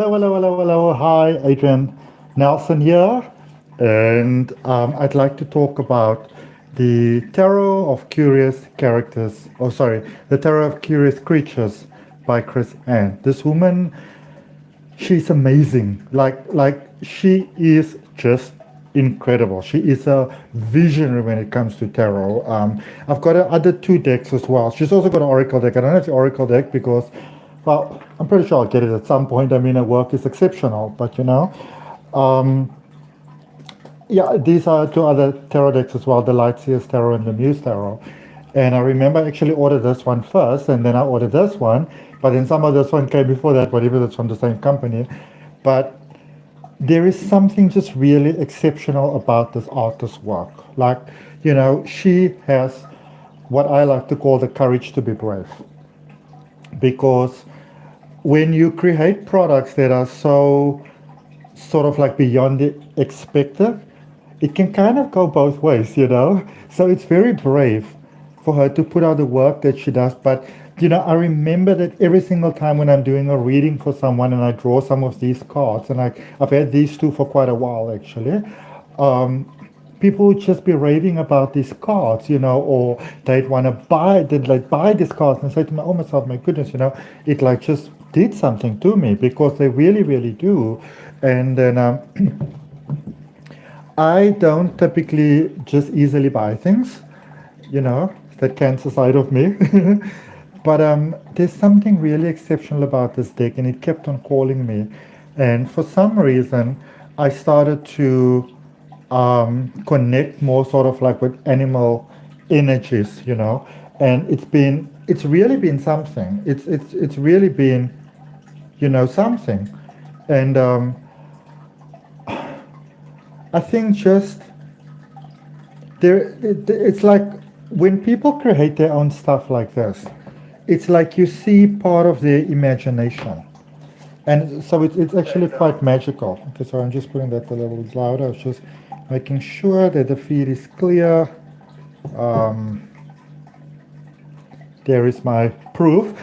Hello. Hi, Adrian Nelson here. And I'd like to talk about the Tarot of Curious Characters, the Tarot of Curious Creatures by Chris Ann. This woman, she's amazing. She is just incredible. She is a visionary when it comes to tarot. I've got her other two decks as well. She's also got an oracle deck. I don't have the oracle deck because, well, I'm pretty sure I'll get it at some point. I mean, her work is exceptional, but yeah, these are two other tarot decks as well, the Lightseers Tarot and the Muse Tarot. And I remember I actually ordered this one first, and then I ordered this one, but then some of this one came before that, whatever that's from the same company. But there is something just really exceptional about this artist's work. She has what I like to call the courage to be brave. Because when you create products that are so sort of like beyond the expected, it can kind of go both ways. So it's very brave for her to put out the work that she does. But, I remember that every single time when I'm doing a reading for someone and I draw some of these cards, and I've had these two for quite a while actually, people would just be raving about these cards, or they'd like buy these cards and say to me, oh myself, my goodness, it like just did something to me because they really, really do. And then I don't typically just easily buy things, that cancer side of me. But there's something really exceptional about this deck, and it kept on calling me. And for some reason, I started to connect more sort of like with animal energies. And it's really been something. It's really been, something. And I think just it's like when people create their own stuff like this, it's like you see part of their imagination. And so it's actually quite magical. Okay, so I'm just putting that a little louder. I was just making sure that the feed is clear. Um, there is my proof.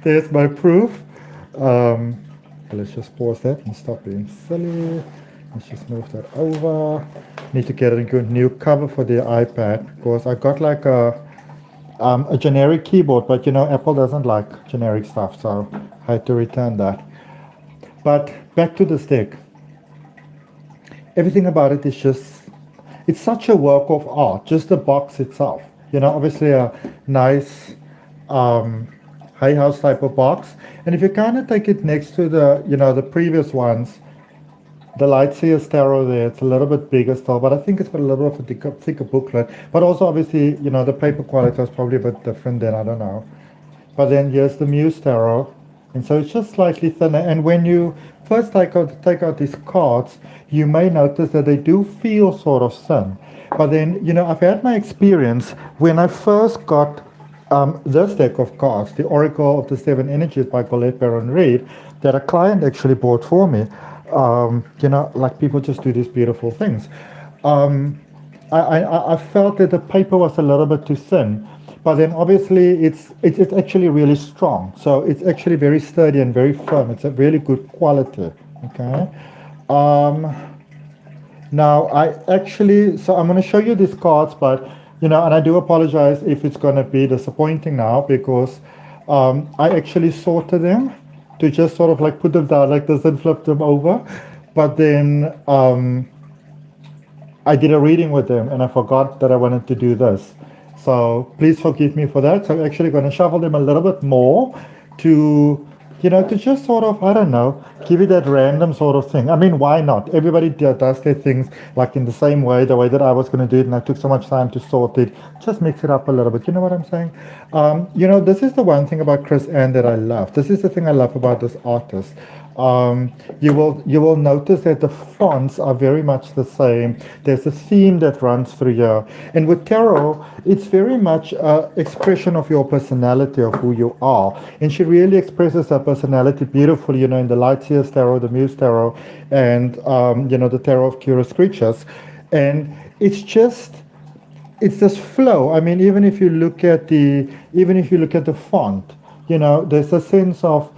There's my proof. Um, let's just pause that and stop being silly. Let's just move that over. Need to get a good new cover for the iPad because I got like a generic keyboard, but Apple doesn't like generic stuff, so I had to return that. But back to this deck. Everything about it is it's such a work of art, just the box itself. Obviously a nice high house type of box. And if you kind of take it next to the previous ones, the Lightseers Tarot there, it's a little bit bigger still, but I think it's got a little bit of a thicker booklet. But also, obviously, the paper quality is probably a bit different then, I don't know. But then here's the Muse Tarot, and so it's just slightly thinner. And when you first take out these cards, you may notice that they do feel sort of thin. But then, I've had my experience when I first got this deck of cards, the Oracle of the Seven Energies by Colette Baron Reed, that a client actually bought for me. Like people just do these beautiful things. I felt that the paper was a little bit too thin, but then obviously it's actually really strong. So it's actually very sturdy and very firm. It's a really good quality. Okay. Now so I'm going to show you these cards, but and I do apologize if it's going to be disappointing now because I actually sorted them to just sort of like put them down like this and flip them over. But then I did a reading with them and I forgot that I wanted to do this. So please forgive me for that. So I'm actually going to shuffle them a little bit more to, to just sort of, I don't know, give it that random sort of thing. I mean, why not? Everybody does their things like in the same way, the way that I was going to do it, and I took so much time to sort it. Just mix it up a little bit. You know what I'm saying? This is the one thing about Chris Ann that I love. This is the thing I love about this artist. You will notice that the fonts are very much the same. There's a theme that runs through here. And with tarot, it's very much an expression of your personality, of who you are. And she really expresses her personality beautifully, in the Lightseers Tarot, the Muse Tarot, and, the Tarot of Curious Creatures. And it's this flow. I mean, even if you look at the font, there's a sense of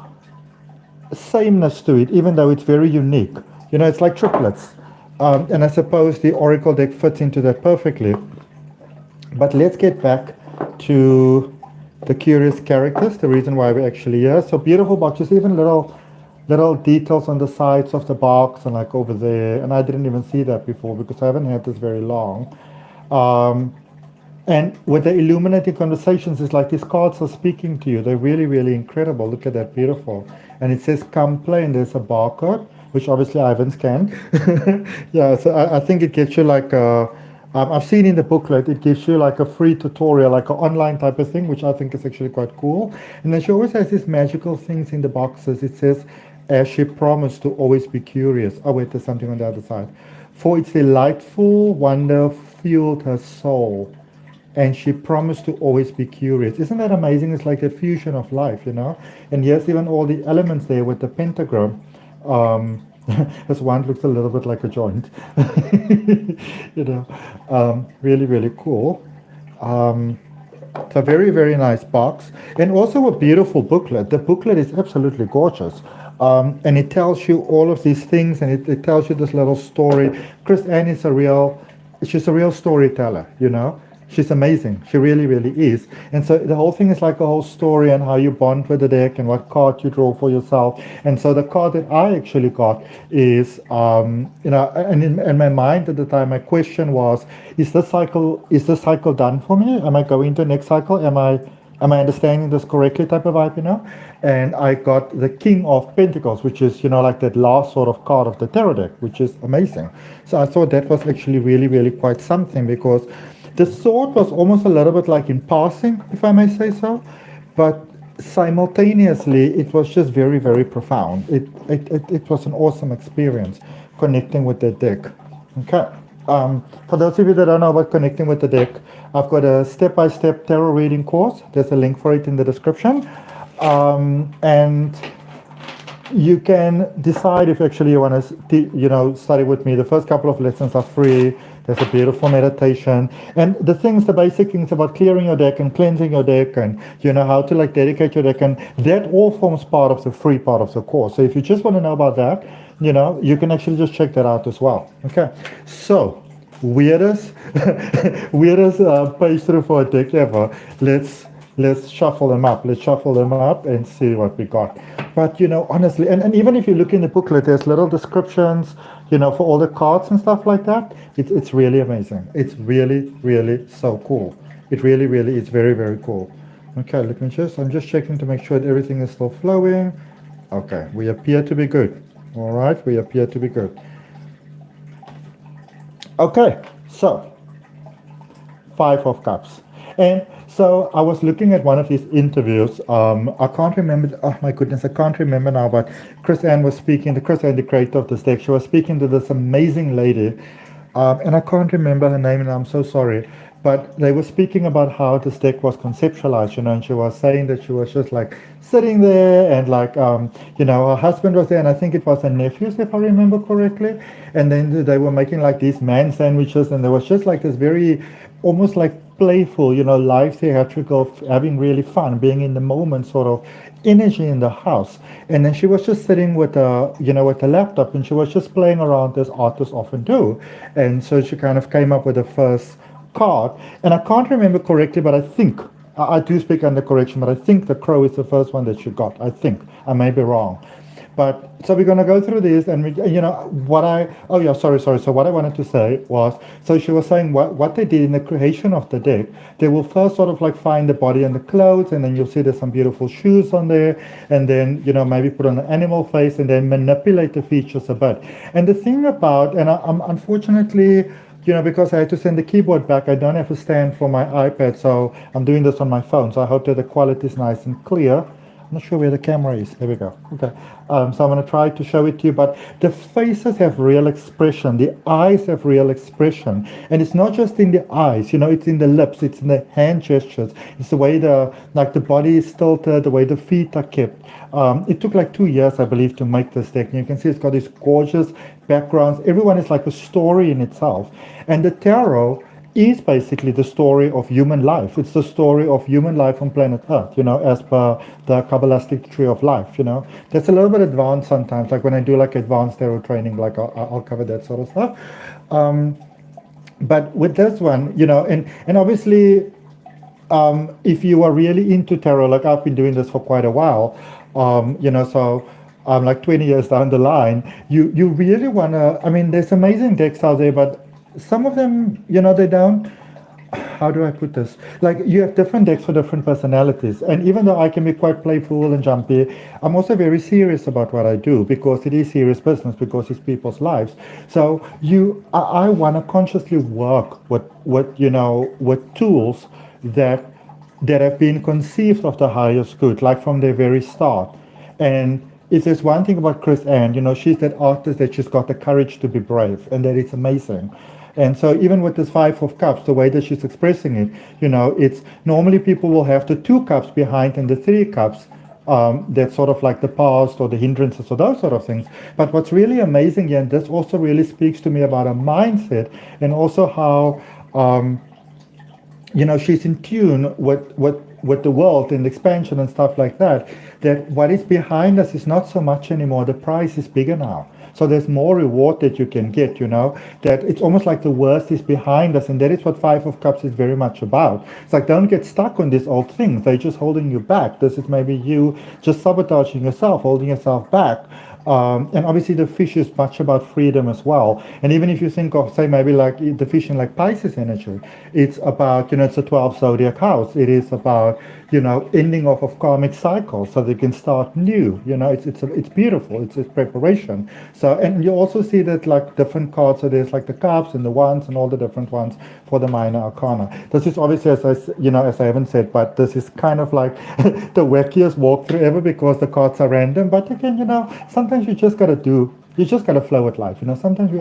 sameness to it, even though it's very unique. It's like triplets. And I suppose the Oracle deck fits into that perfectly. But let's get back to the curious characters, the reason why we're actually here. So beautiful boxes, even little details on the sides of the box and like over there. And I didn't even see that before because I haven't had this very long. And with the illuminating conversations, it's like these cards are speaking to you. They're really, really incredible. Look at that, beautiful. And it says, come play, and there's a barcode, which obviously I haven't scanned. Yeah, so I think it gets you like I've seen in the booklet, it gives you like a free tutorial, like an online type of thing, which I think is actually quite cool. And then she always has these magical things in the boxes. It says, as she promised to always be curious. Oh, wait, there's something on the other side. For its delightful wonder fueled her soul, and she promised to always be curious. Isn't that amazing? It's like the fusion of life, And here's even all the elements there with the pentagram. This one looks a little bit like a joint. Really, really cool. It's a very, very nice box. And also a beautiful booklet. The booklet is absolutely gorgeous. And it tells you all of these things, and it tells you this little story. Chris Ann is she's a real storyteller, She's amazing. She really, really is. And so the whole thing is like a whole story and how you bond with the deck and what card you draw for yourself. And so the card that I actually got is, and in my mind at the time, my question was, is this cycle done for me? Am I going to the next cycle? Am I understanding this correctly type of vibe, And I got the King of Pentacles, which is, like that last sort of card of the tarot deck, which is amazing. So I thought that was actually really, really quite something, because the sword was almost a little bit like in passing, if I may say so, but simultaneously it was just very, very profound. It was an awesome experience connecting with the deck. Okay. For those of you that don't know about connecting with the deck, I've got a step-by-step tarot reading course. There's a link for it in the description. And you can decide if actually you want to, study with me. The first couple of lessons are free. There's a beautiful meditation. And the basic things about clearing your deck and cleansing your deck and, how to like dedicate your deck. And that all forms part of the free part of the course. So if you just want to know about that, you can actually just check that out as well. Okay. So weirdest page through for a deck ever. Let's shuffle them up. Let's shuffle them up and see what we got. But, honestly, and even if you look in the booklet, there's little descriptions, for all the cards and stuff like that. It's really amazing. It's really, really so cool. It really, really is very, very cool. Okay, I'm just checking to make sure that everything is still flowing. Okay, we appear to be good. All right, we appear to be good. Okay, so 5 of Cups. And so I was looking at one of these interviews. I can't remember. Oh my goodness, I can't remember now. But Chris Ann was speaking. Chris Ann, the creator of this deck, she was speaking to this amazing lady, and I can't remember her name, and I'm so sorry. But they were speaking about how this deck was conceptualized, and she was saying that she was just like sitting there, and like, her husband was there, and I think it was her nephews, if I remember correctly. And then they were making like these man sandwiches, and there was just like this very, almost like playful, live theatrical, having really fun, being in the moment sort of energy in the house. And then she was just sitting with with a laptop, and she was just playing around as artists often do. And so she kind of came up with the first card. And I can't remember correctly, but I think, I do speak under correction, but I think the crow is the first one that she got. I think. I may be wrong. But so we're going to go through this, and So what I wanted to say was, so she was saying what they did in the creation of the deck, they will first sort of like find the body and the clothes, and then you'll see there's some beautiful shoes on there, and then, maybe put on an animal face, and then manipulate the features a bit. And the thing about, and I'm unfortunately, because I had to send the keyboard back, I don't have a stand for my iPad, so I'm doing this on my phone, so I hope that the quality is nice and clear. I'm not sure where the camera is. There we go. Okay. So I'm going to try to show it to you, but the faces have real expression. The eyes have real expression. And it's not just in the eyes, it's in the lips, it's in the hand gestures. It's the way the body is tilted, the way the feet are kept. It took like 2 years, I believe, to make this deck. And you can see it's got these gorgeous backgrounds. Everyone is like a story in itself. And the tarot is basically the story of human life. It's the story of human life on planet Earth, as per the Kabbalistic tree of life. That's a little bit advanced sometimes, like when I do like advanced tarot training, like I'll cover that sort of stuff. Um, but with this one, and obviously, if you are really into tarot, like I've been doing this for quite a while, so like 20 years down the line, you really want to, I mean, there's amazing decks out there, but some of them, they don't, how do I put this? Like you have different decks for different personalities. And even though I can be quite playful and jumpy, I'm also very serious about what I do because it is serious business, because it's people's lives. So I want to consciously work with tools that have been conceived of the highest good, like from the very start. And if there's one thing about Chris Ann, she's that artist that she's got the courage to be brave, and that it's amazing. And so even with this Five of Cups, the way that she's expressing it, it's normally people will have the two cups behind and the three cups, that's sort of like the past or the hindrances or those sort of things. But what's really amazing here, and this also really speaks to me about a mindset, and also how, she's in tune with the world and expansion and stuff like that, that what is behind us is not so much anymore. The prize is bigger now. So there's more reward that you can get, that it's almost like the worst is behind us. And that is what Five of Cups is very much about. It's like, don't get stuck on these old things. They're just holding you back. This is maybe you just sabotaging yourself, holding yourself back. And obviously the fish is much about freedom as well. And even if you think of, say, maybe like the fish in like Pisces energy, it's about, it's a 12 zodiac house. It is about, ending off of karmic cycles so they can start new. It's beautiful. It's preparation. So, and you also see that like different cards. So there's like the cups and the wands and all the different ones for the minor arcana. This is obviously, as I haven't said, but this is kind of like the wackiest walkthrough ever because the cards are random. But again, sometimes you just gotta flow with life. Sometimes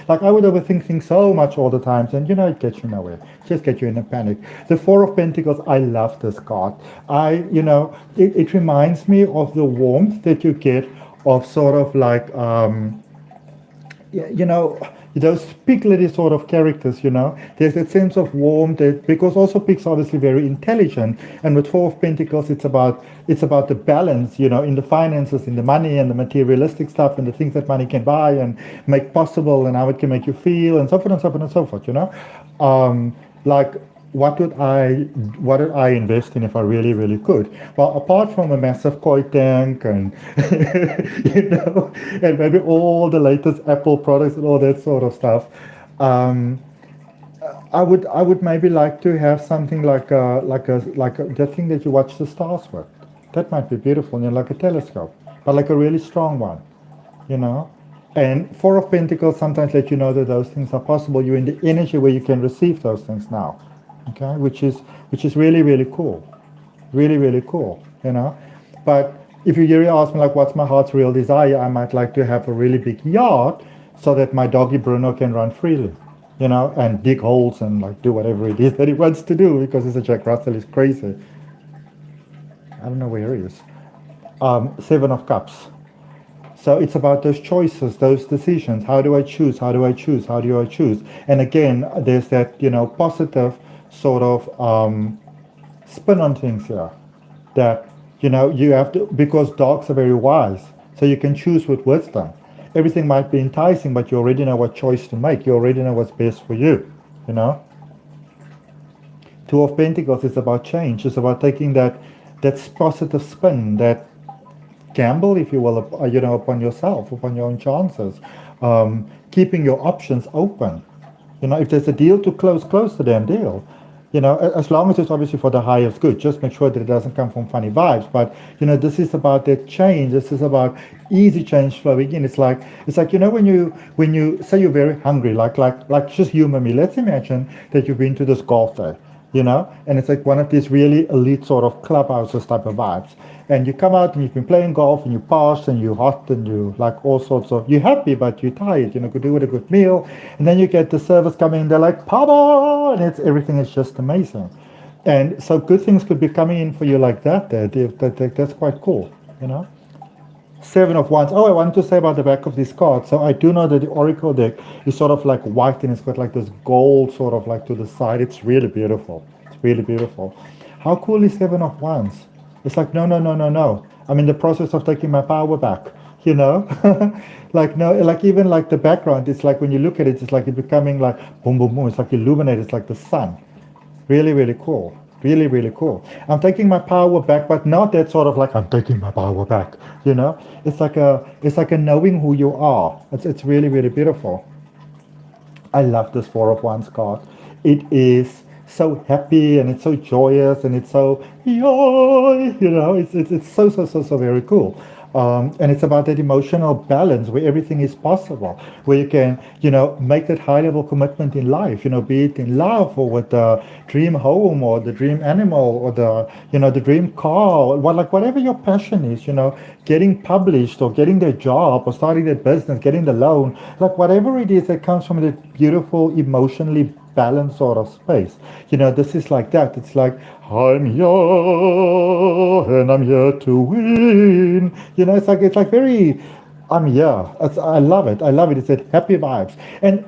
I would overthink things so much all the time, and it gets you nowhere. Just get you in a panic. The Four of Pentacles, I love this card. It reminds me of the warmth that you get of sort of like, those pigletty sort of characters, there's that sense of warmth because also pigs are obviously very intelligent, and with Four of Pentacles, it's about the balance, in the finances, in the money and the materialistic stuff and the things that money can buy and make possible and how it can make you feel and so forth and so forth and so forth, like what would I invest in if I really, really could? Well, apart from a massive koi tank and and maybe all the latest Apple products and all that sort of stuff, I would maybe like to have something like the thing that you watch the stars with. That might be beautiful, like a telescope, but like a really strong one, And Four of Pentacles sometimes let you know that those things are possible. You're in the energy where you can receive those things now. Okay, which is really, really cool, really, really cool, But if you really ask me like what's my heart's real desire, I might like to have a really big yard so that my doggy Bruno can run freely, and dig holes and like do whatever it is that he wants to do because he's a Jack Russell, is crazy. I don't know where he is. Seven of Cups. So it's about those choices, those decisions. How do I choose? How do I choose? How do I choose? And again, there's that positive sort of spin on things here, that you have to, because dogs are very wise, so you can choose with wisdom. Everything might be enticing, but you already know what choice to make. You already know what's best for you. Two of Pentacles is about change. It's about taking that positive spin, that gamble, if you will, upon yourself, upon your own chances, keeping your options open. If there's a deal to close the damn deal. As long as it's obviously for the highest good, just make sure that it doesn't come from funny vibes. But, this is about that change. This is about easy change flowing in. It's like, when you say you're very hungry, like just humor me. Let's imagine that you've been to this golf day, and it's like one of these really elite sort of clubhouses type of vibes. And you come out and you've been playing golf and you passed and you're hot and you like all sorts of, you're happy, but you're tired, could do with a good meal. And then you get the service coming in, they're like, Papa! And everything is just amazing. And so good things could be coming in for you like that. That's quite cool, Seven of Wands. Oh, I want to say about the back of this card. So I do know that the Oracle deck is sort of like white and it's got like this gold sort of like to the side. It's really beautiful. It's really beautiful. How cool is Seven of Wands? It's like, no, no, no, no, no. I'm in the process of taking my power back, you know? Like, no, like even like the background, it's like when you look at it, it's like it's becoming like boom, boom, boom. It's like illuminated. It's like the sun. Really, really cool. Really, really cool. I'm taking my power back, but not that sort of like I'm taking my power back. You know, it's like a knowing who you are. It's really, really beautiful. I love this Four of Wands card. It is so happy and it's so joyous and it's so yoy, you know, it's so so so so very cool. And it's about that emotional balance where everything is possible, where you can, you know, make that high level commitment in life, you know, be it in love or with the dream home or the dream animal or the, you know, the dream car, or what, like whatever your passion is, you know, getting published or getting their job or starting their business, getting the loan, like whatever it is that comes from that beautiful, emotionally balanced sort of space. You know, this is like that. It's like, I'm here and I'm here to win. You know, it's like very, I'm here. I love it. I love it. It's that happy vibes. And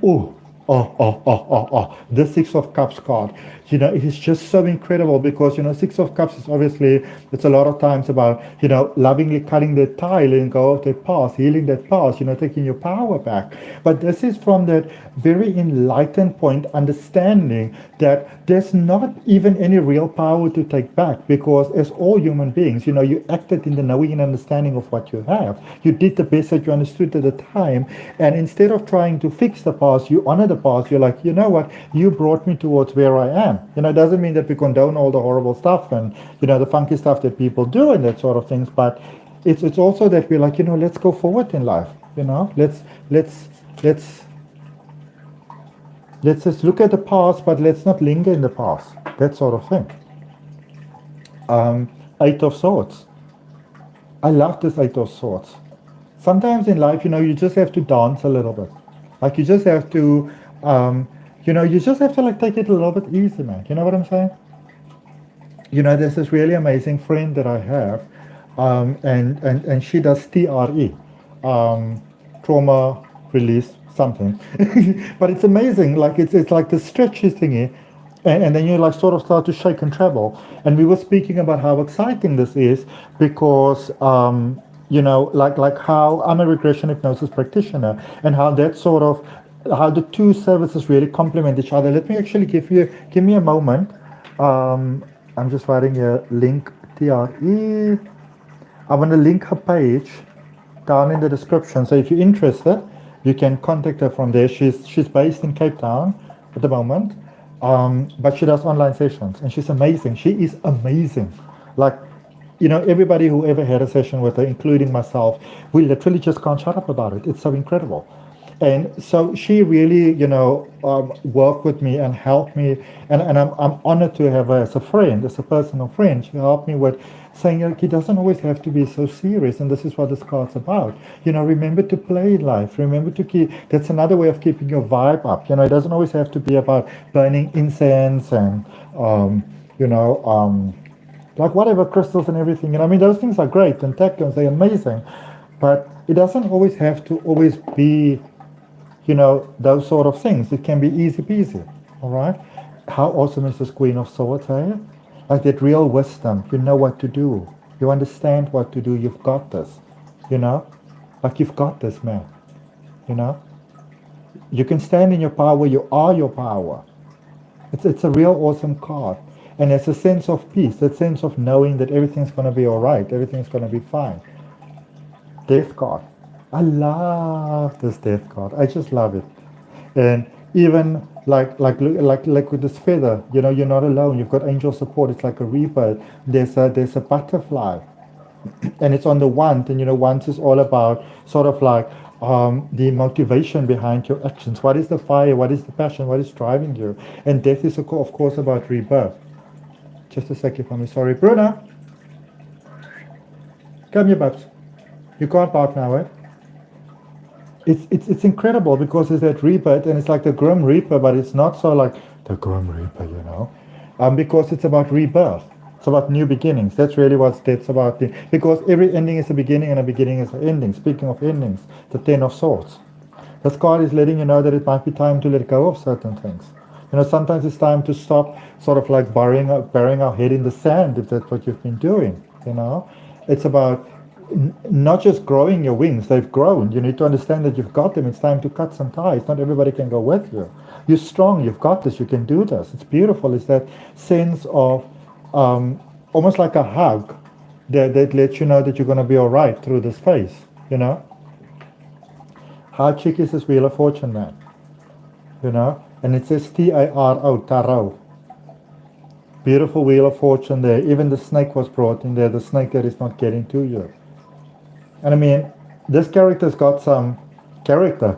the Six of Cups card. You know, it is just so incredible because, you know, Six of Cups is obviously, it's a lot of times about, you know, lovingly cutting the tie, letting go of that past, healing that past, you know, taking your power back. But this is from that very enlightened point, understanding that there's not even any real power to take back because as all human beings, you know, you acted in the knowing and understanding of what you have. You did the best that you understood at the time. And instead of trying to fix the past, you honor the past. You're like, you know what, you brought me towards where I am. You know, it doesn't mean that we condone all the horrible stuff and, you know, the funky stuff that people do and that sort of things, but it's also that we're like, you know, let's go forward in life. You know, let's let's let's just look at the past, but let's not linger in the past. That sort of thing. Eight of Swords. I love this Eight of Swords. Sometimes in life, you know, you just have to dance a little bit. Like you just have to, you know, you just have to like take it a little bit easy, man. You know what I'm saying? You know, there's this really amazing friend that I have, and she does TRE, trauma release something. But it's amazing. Like it's like the stretchy thingy, and then you like sort of start to shake and tremble. And we were speaking about how exciting this is because you know, like how I'm a regression hypnosis practitioner, and how that sort of how the two services really complement each other. Let me actually give me a moment. I'm just writing a link TRE. I'm going to link her page down in the description. So if you're interested, you can contact her from there. She's based in Cape Town at the moment, but she does online sessions, and she's amazing. She is amazing. Like, you know, everybody who ever had a session with her, including myself, we literally just can't shut up about it. It's so incredible. And so she really, you know, worked with me and helped me. And I'm honored to have her as a friend, as a personal friend. She helped me with saying, like, it doesn't always have to be so serious. And this is what this card's about. You know, remember to play life. Remember to keep, that's another way of keeping your vibe up. You know, it doesn't always have to be about burning incense and, you know, like whatever, crystals and everything. And I mean, those things are great and tactons, they're amazing. But it doesn't always have to always be, you know, those sort of things. It can be easy peasy, all right? How awesome is this Queen of Swords, eh? Like that real wisdom. You know what to do. You understand what to do. You've got this, you know? Like you've got this, man, you know? You can stand in your power. You are your power. It's a real awesome card. And it's a sense of peace, that sense of knowing that everything's going to be all right. Everything's going to be fine. Death card. I love this death card. I just love it. And even like with this feather, you know, you're not alone. You've got angel support. It's like a rebirth. There's a butterfly, and it's on the wand. And you know, wands is all about sort of like the motivation behind your actions. What is the fire? What is the passion? What is driving you? And death is of course about rebirth. Just a second for me. Sorry, Bruna. Come here, Babs. You can't bark now, eh? It's incredible because it's that rebirth, and it's like the Grim Reaper, but it's not so like the Grim Reaper, you know, because it's about rebirth. It's about new beginnings. That's really what that's about. Because every ending is a beginning and a beginning is an ending. Speaking of endings, the Ten of Swords. This card is letting you know that it might be time to let go of certain things. Sometimes it's time to stop sort of like burying our head in the sand if that's what you've been doing. It's about not just growing your wings. They've grown. You need to understand that you've got them. It's time to cut some ties. Not everybody can go with you. You're strong. You've got this. You can do this. It's beautiful. It's that sense of almost like a hug that lets you know that you're going to be all right through this phase. How chic is this Wheel of Fortune, man? And it says Taro, Tarot. Beautiful Wheel of Fortune there. Even the snake was brought in there, the snake that is not getting to you. And I mean, this character's got some character.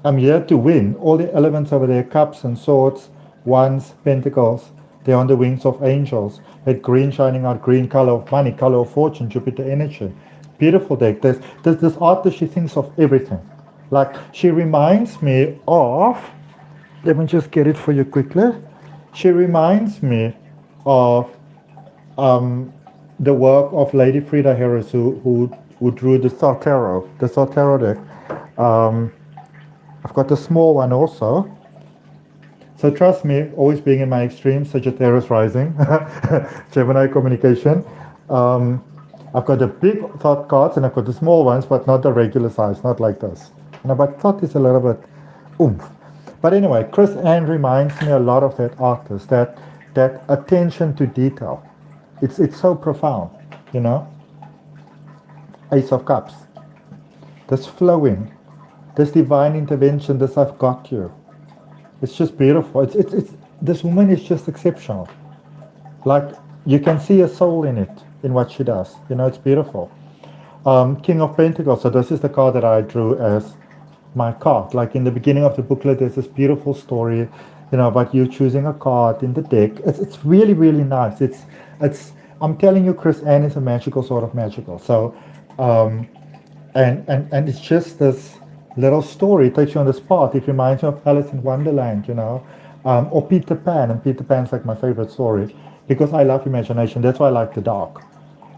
I'm here to win. All the elements over there, cups and swords, wands, pentacles, they're on the wings of angels. That green shining out, green color of money, color of fortune, Jupiter energy. Beautiful deck. There's this artist, she thinks of everything. Like, she reminds me of, let me just get it for you quickly. She reminds me of the work of Lady Frida Harris, who drew the Star Tarot deck. I've got the small one also. So trust me, always being in my extreme, Sagittarius rising, Gemini communication. I've got the big thought cards and I've got the small ones, but not the regular size, not like this. But thought is a little bit oomph. But anyway, Chris Ann reminds me a lot of that artist, that attention to detail. It's so profound, Ace of Cups. This flowing, this divine intervention, this I've got you. It's just beautiful. It's this woman is just exceptional. Like, you can see a soul in it, in what she does. It's beautiful. King of Pentacles. So this is the card that I drew as my card. Like in the beginning of the booklet, there's this beautiful story, about you choosing a card in the deck. It's really, really nice. It's I'm telling you, Chris Ann is a magical sort of magical. So, and it's just this little story. It takes you on this path. It reminds me of Alice in Wonderland, or Peter Pan. And Peter Pan's like my favorite story because I love imagination. That's why I like the dark.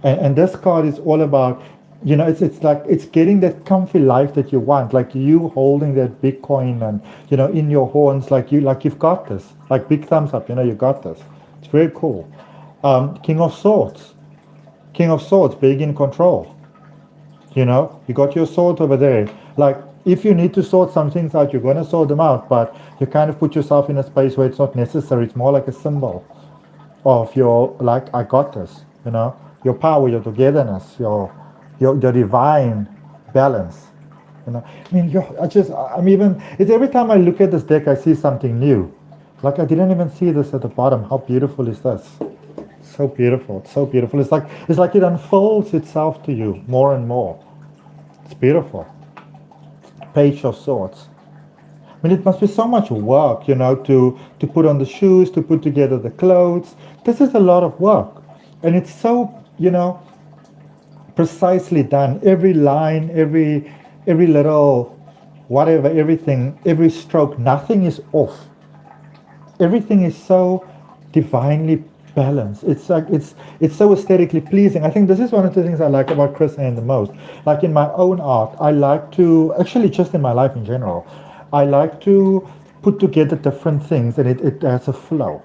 And this card is all about, it's like it's getting that comfy life that you want, like you holding that big coin and in your horns, like you've got this, like big thumbs up, you got this. It's very cool. King of Swords, big in control. You got your sword over there. Like, if you need to sort some things out, you're going to sort them out, but you kind of put yourself in a space where it's not necessary. It's more like a symbol of your, like, I got this, your power, your togetherness, your divine balance. I mean, it's every time I look at this deck, I see something new. Like, I didn't even see this at the bottom. How beautiful is this? So beautiful. It's so beautiful. It's like it unfolds itself to you more and more. It's beautiful. Page of Swords. I mean, it must be so much work, to put on the shoes, to put together the clothes. This is a lot of work. And it's so, precisely done. Every line, every little whatever, everything, every stroke, nothing is off. Everything is so divinely balanced. It's like it's so aesthetically pleasing. I think this is one of the things I like about Chris Ann the most. Like in my own art, I like to, actually just in my life in general, I like to put together different things and it has a flow.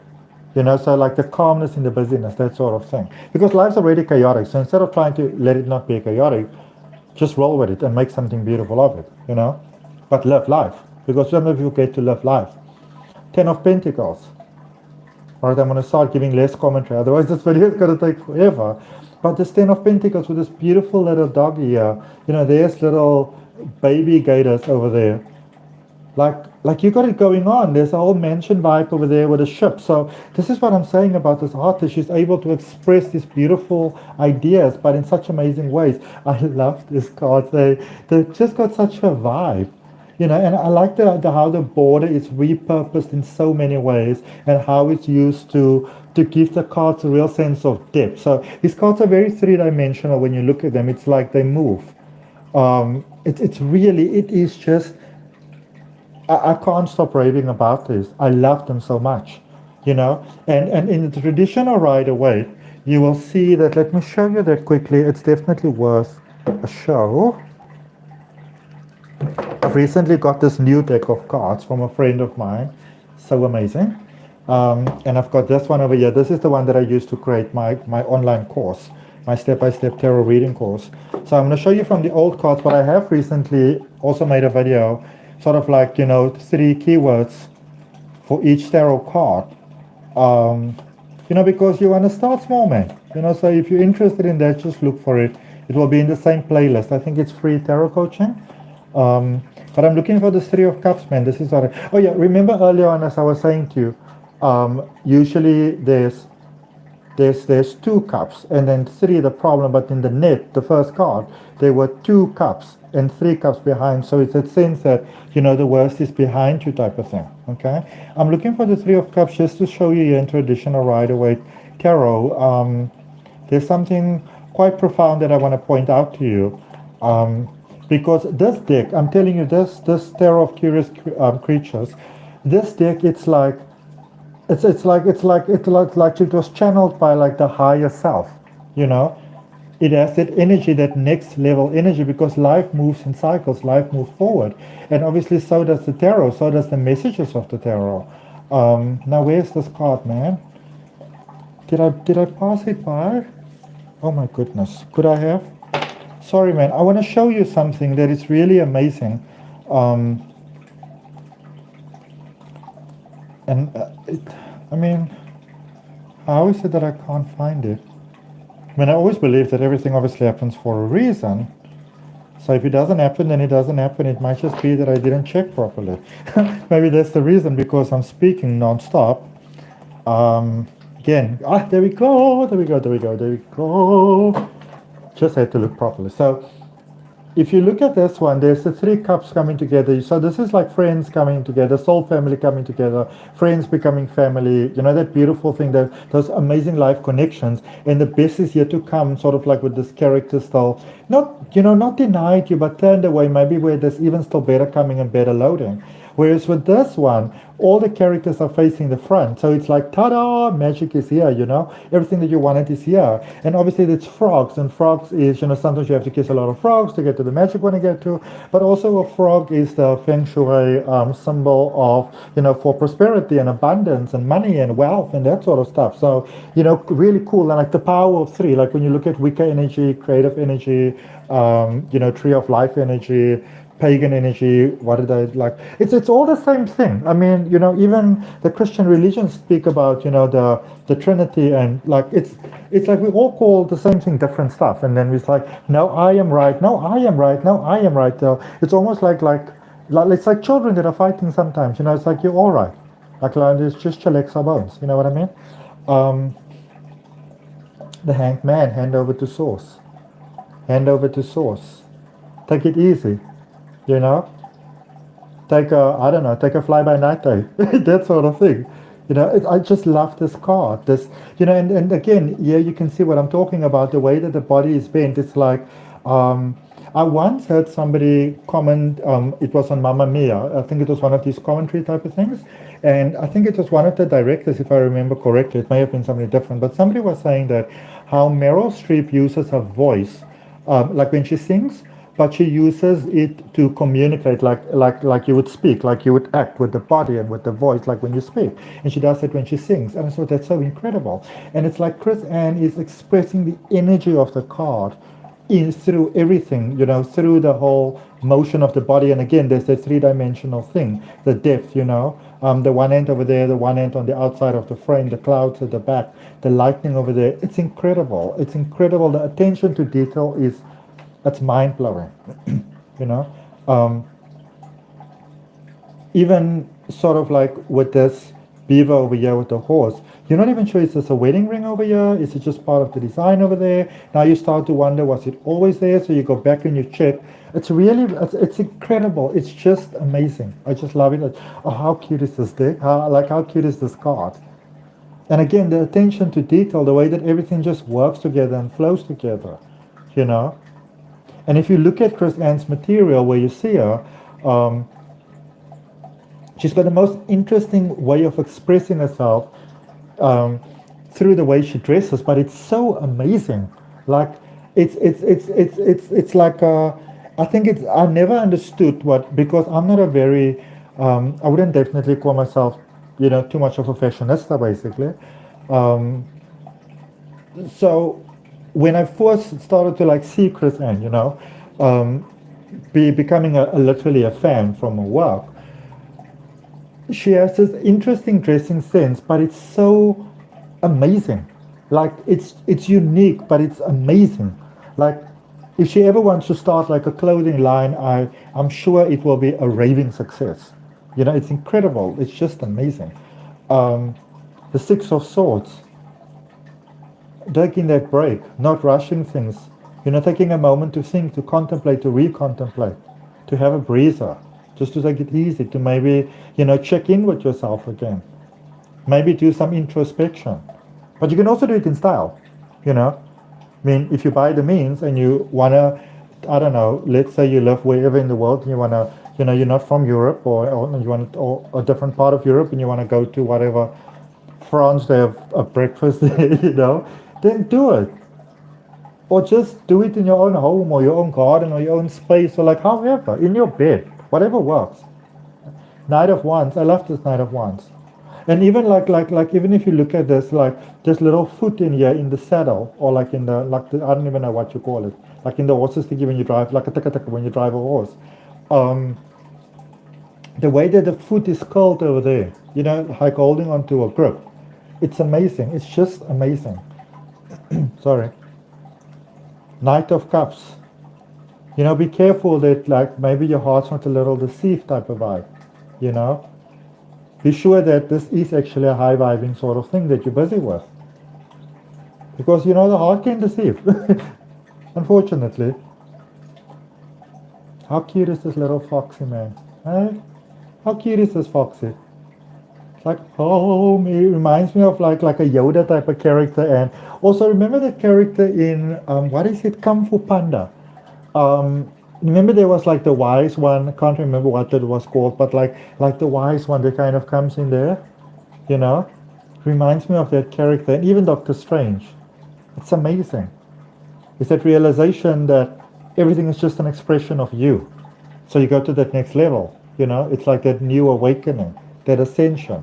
So like the calmness in the busyness, that sort of thing. Because life's already chaotic, so instead of trying to let it not be chaotic, just roll with it and make something beautiful of it, But live life, because some of you get to live life. Ten of Pentacles. Alright, I'm going to start giving less commentary, otherwise this video is going to take forever. But this Ten of Pentacles with this beautiful little doggy here, there's little baby gators over there. Like you got it going on. There's a whole mansion vibe over there with a ship. So this is what I'm saying about this artist. She's able to express these beautiful ideas, but in such amazing ways. I love this card. They just got such a vibe. And I like how the border is repurposed in so many ways and how it's used to give the cards a real sense of depth. So these cards are very three-dimensional when you look at them. It's like they move. It is just, I can't stop raving about this. I love them so much. you know. And in the traditional Rider-Waite, you will see that, let me show you that quickly, it's definitely worth a show. I've recently got this new deck of cards from a friend of mine, so amazing. And I've got this one over here. This is the one that I used to create my online course, my step-by-step tarot reading course. So I'm going to show you from the old cards, but I have recently also made a video, sort of like, 3 keywords for each tarot card. Because you want to start small, man. So if you're interested in that, just look for it. It will be in the same playlist. I think it's free tarot coaching. But I'm looking for the 3 of Cups, man. This is what oh yeah, remember earlier on, as I was saying to you, usually there's 2 cups and then 3 the problem, but in the net, the first card, there were 2 cups and 3 cups behind. So it's that sense that, the worst is behind you type of thing. Okay? I'm looking for the 3 of Cups just to show you in traditional Rider-Waite tarot. There's something quite profound that I want to point out to you. Because this deck, I'm telling you, this tarot of curious creatures, this deck, it's like it was channeled by like the higher self. It has that energy, that next level energy, because life moves in cycles, life moves forward, and obviously so does the tarot, so does the messages of the tarot. Now where's this card, man? Did I pass it by? Oh my goodness, could I have? Sorry, man. I want to show you something that is really amazing. I always say that I can't find it. I always believe that everything obviously happens for a reason. So if it doesn't happen, then it doesn't happen. It might just be that I didn't check properly. Maybe that's the reason, because I'm speaking non-stop. Again, there we go. Just had to look properly. So if you look at this one, there's the 3 cups coming together. So this is like friends coming together, soul family coming together, friends becoming family, that beautiful thing, those amazing life connections. And the best is yet to come, sort of like with this character still, not denied you, but turned away, maybe where there's even still better coming and better loading. Whereas with this one, all the characters are facing the front. So it's like, ta-da, magic is here, everything that you wanted is here. And obviously it's frogs, and frogs is, sometimes you have to kiss a lot of frogs to get to the magic you want to get to. But also a frog is the feng shui symbol of, for prosperity and abundance and money and wealth and that sort of stuff. So, really cool. And like the power of 3, like when you look at Wicca energy, creative energy, tree of life energy, pagan energy, what did I like? It's all the same thing. Even the Christian religions speak about, the Trinity, and like it's like we all call the same thing different stuff, and then it's like, no, I am right, no, I am right, no, I am right. It's almost like it's like children that are fighting sometimes. It's like, you're all right. Like it's just chillax bones. You know what I mean? The Hanged Man, hand over to source. Hand over to source. Take it easy. Take a fly-by-night day, that sort of thing. I just love this card. And again, here you can see what I'm talking about, the way that the body is bent. It's like, I once heard somebody comment, it was on Mamma Mia, I think it was one of these commentary type of things, and I think it was one of the directors, if I remember correctly, it may have been somebody different, but somebody was saying that how Meryl Streep uses her voice, like when she sings, but she uses it to communicate like you would speak, like you would act with the body and with the voice, like when you speak. And she does it when she sings. And I thought that's so incredible. And it's like Chris Ann is expressing the energy of the card through everything, through the whole motion of the body. And again, there's that 3-dimensional thing, the depth, the one end over there, the one end on the outside of the frame, the clouds at the back, the lightning over there. It's incredible. It's incredible. The attention to detail that's mind-blowing. Even sort of like with this beaver over here with the horse, you're not even sure, is this a wedding ring over here? Is it just part of the design over there? Now you start to wonder, was it always there? So you go back and you check. It's it's incredible. It's just amazing. I just love it. Oh, how cute is this deck? How cute is this card? And again, the attention to detail, the way that everything just works together and flows together, And if you look at Chris Ann's material, where you see her, she's got the most interesting way of expressing herself through the way she dresses, but it's so amazing. Like it's like I think it's I never understood what, because I'm not a very I wouldn't definitely call myself too much of a fashionista basically. Um, so when I first started to like see Chris Ann, um, becoming literally a fan from her work, she has this interesting dressing sense, but it's so amazing. Like it's unique, but it's amazing. Like if she ever wants to start like a clothing line, I'm sure it will be a raving success. It's incredible. It's just amazing. Um, the Six of Swords, taking that break, not rushing things. Taking a moment to think, to contemplate, to recontemplate, to have a breather, just to take it easy, to maybe check in with yourself again, maybe do some introspection. But you can also do it in style, you know. I mean, if you buy the means and you wanna, I don't know, let's say you live wherever in the world and you wanna, you're not from Europe or you want or a different part of Europe and you wanna go to whatever France, they have a breakfast, then do it. Or just do it in your own home or your own garden or your own space or like however, in your bed, whatever works. Night of Wands, I love this Night of Wands. And even like even if you look at this this little foot in here in the saddle or like in I don't even know what you call it, like in the horses thingy when you drive like a taka when you drive a horse, um, the way that the foot is curled over there, like holding onto a grip, it's amazing. It's just amazing. Sorry. Knight of Cups. Be careful that like maybe your heart's not a little deceived type of vibe. You know, be sure that this is actually a high vibing sort of thing that you're busy with. Because the heart can deceive. Unfortunately. How cute is this little foxy man? Hey? How cute is this foxy? It's like, oh, it reminds me of like a Yoda type of character. And also remember the character in what is it? Kung Fu Panda. Remember there was like the wise one. I can't remember what that was called, but like the wise one that kind of comes in there. You know, reminds me of that character, and even Doctor Strange. It's amazing. It's that realization that everything is just an expression of you. So you go to that next level. It's like that new awakening, that ascension.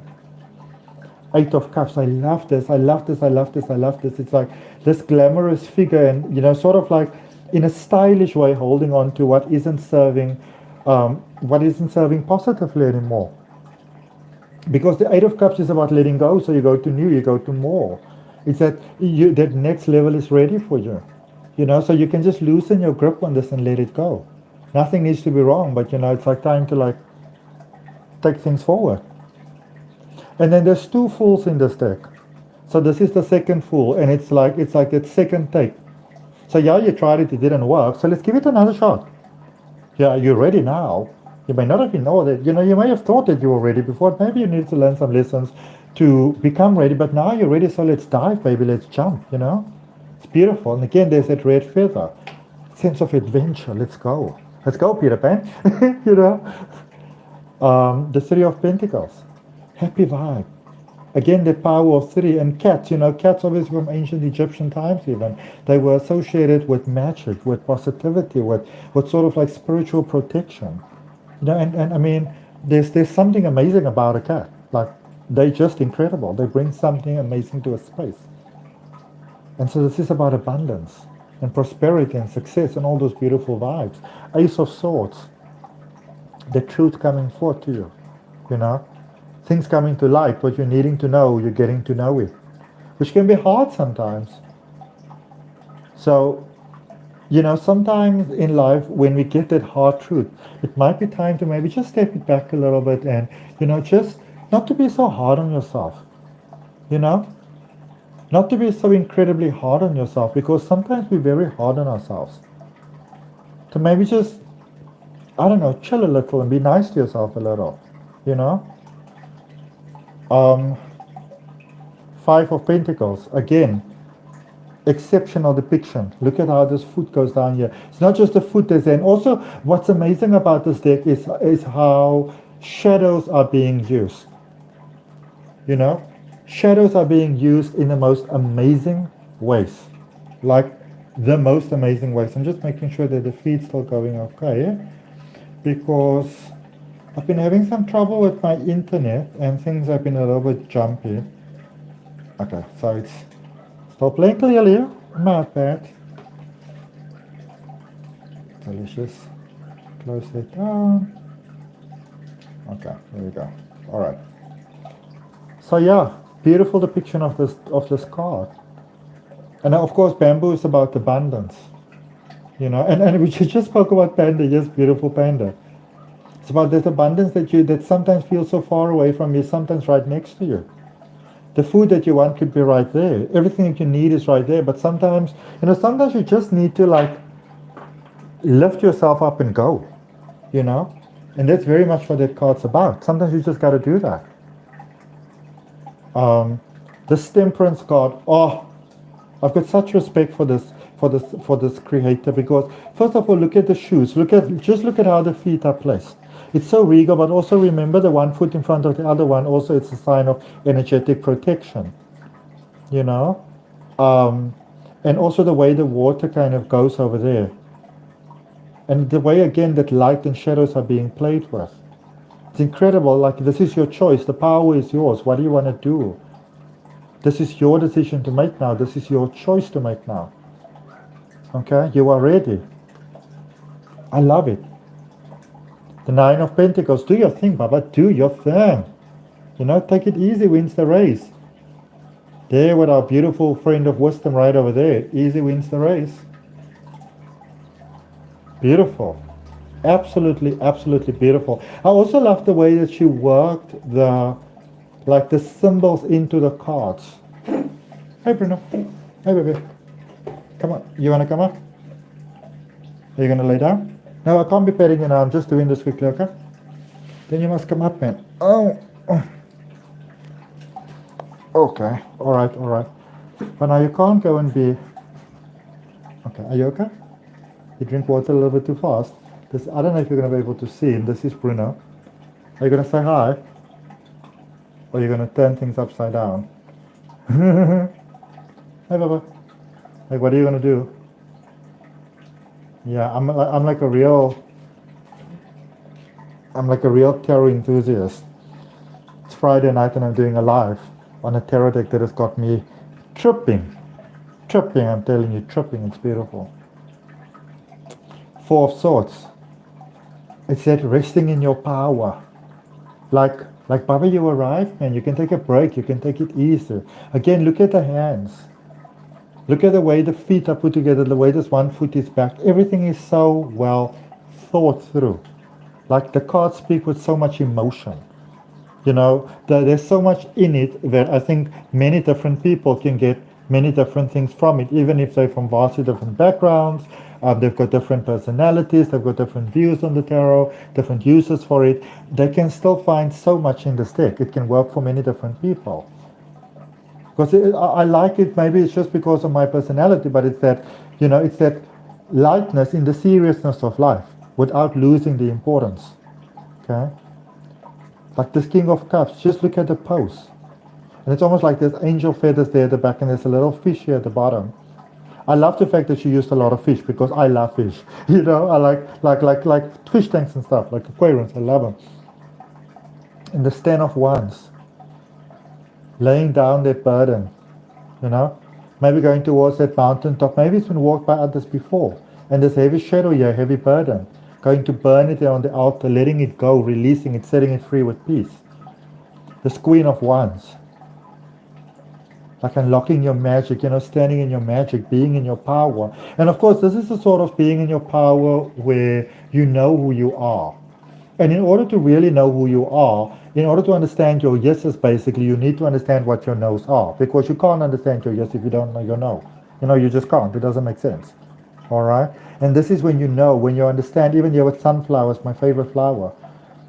Eight of Cups. I love this. I love this. I love this. I love this. It's like this glamorous figure, and sort of like in a stylish way, holding on to what isn't serving positively anymore. Because the Eight of Cups is about letting go. So you go to new, you go to more. It's that that next level is ready for you. So you can just loosen your grip on this and let it go. Nothing needs to be wrong, but it's like time to like take things forward. And then there's two fools in this deck. So this is the second fool, and it's like that second take. So yeah, you tried it didn't work. So let's give it another shot. Yeah, you're ready now. You may not have been know that. You may have thought that you were ready before. Maybe you need to learn some lessons to become ready. But now you're ready. So let's dive, baby. Let's jump. It's beautiful. And again, there's that red feather, sense of adventure. Let's go. Let's go, Peter Pan. The Three of Pentacles. Happy vibe. Again, the power of three. And cats, cats obviously from ancient Egyptian times even. They were associated with magic, with positivity, with sort of like spiritual protection. And I mean, there's something amazing about a cat. Like, they're just incredible. They bring something amazing to a space. And so this is about abundance and prosperity and success and all those beautiful vibes. Ace of Swords. The truth coming forth to you, Things coming to light, what you're needing to know, you're getting to know it. Which can be hard sometimes. So, sometimes in life, when we get that hard truth, it might be time to maybe just step it back a little bit and, just not to be so hard on yourself. Not to be so incredibly hard on yourself, because sometimes we're very hard on ourselves. To maybe just, I don't know, chill a little and be nice to yourself a little, Five of Pentacles, again, exceptional depiction. Look at how this foot goes down here. It's not just the foot that's there. And also, what's amazing about this deck is how shadows are being used. Shadows are being used in the most amazing ways. Like the most amazing ways. I'm just making sure that the feed's still going okay, because I've been having some trouble with my internet and things have been a little bit jumpy. Okay, so it's still playing clearly. Not bad. Delicious. Close it down. Okay, there we go. All right. So yeah, beautiful depiction of this card. And of course, bamboo is about abundance. And we just spoke about panda. Yes, beautiful panda. It's about this abundance that sometimes feels so far away from you, sometimes right next to you. The food that you want could be right there. Everything that you need is right there. But sometimes you just need to lift yourself up and go. And that's very much what that card's about. Sometimes you just got to do that. This temperance card. Oh, I've got such respect for this creator, because first of all, look at the shoes. Just look at how the feet are placed. It's so regal, but also remember the one foot in front of the other one. Also, it's a sign of energetic protection. And also the way the water kind of goes over there. And the way, again, that light and shadows are being played with. It's incredible. Like, this is your choice. The power is yours. What do you want to do? This is your decision to make now. This is your choice to make now. Okay? You are ready. I love it. The Nine of Pentacles. Do your thing, Baba. Do your thing. Take it easy wins the race. There with our beautiful friend of wisdom right over there. Easy wins the race. Beautiful. Absolutely, absolutely beautiful. I also love the way that she worked the symbols into the cards. Hey Bruno. Hey baby. Come on. You want to come up? Are you going to lay down? No, I can't be petting you now. I'm just doing this quickly, okay? Then you must come up, man. Oh. Okay. All right. But now you can't go and be... Okay, are you okay? You drink water a little bit too fast. I don't know if you're going to be able to see him. This is Bruno. Are you going to say hi? Or are you going to turn things upside down? Hey, Baba. What are you going to do? Yeah, I'm like a real tarot enthusiast. It's Friday night and I'm doing a live on a tarot deck that has got me tripping. I'm telling you, tripping. It's beautiful. Four of Swords. It's that resting in your power. Like Baba, you arrived, man. You can take a break. You can take it easy. Again, look at the hands. Look at the way the feet are put together, the way this one foot is back. Everything is so well thought through. Like the cards speak with so much emotion. There's so much in it that I think many different people can get many different things from it, even if they're from vastly different backgrounds. They've got different personalities, they've got different views on the tarot, different uses for it. They can still find so much in this deck. It can work for many different people. Because I like it, maybe it's just because of my personality, but it's that, it's that lightness in the seriousness of life without losing the importance. Okay? Like this King of Cups, just look at the pose. And it's almost like there's angel feathers there at the back and there's a little fish here at the bottom. I love the fact that she used a lot of fish because I love fish. I like fish tanks and stuff, like aquariums, I love them. And the Ten of Wands. Laying down that burden, maybe going towards that mountaintop. Maybe it's been walked by others before. And there's heavy shadow here, heavy burden. Going to burn it there on the altar, letting it go, releasing it, setting it free with peace. The Queen of Wands. Like unlocking your magic, standing in your magic, being in your power. And of course, this is the sort of being in your power where you know who you are. And in order to really know who you are, in order to understand your yeses, basically, you need to understand what your no's are. Because you can't understand your yes if you don't know your no. You just can't. It doesn't make sense. All right? And this is when when you understand, even here with sunflowers, my favorite flower.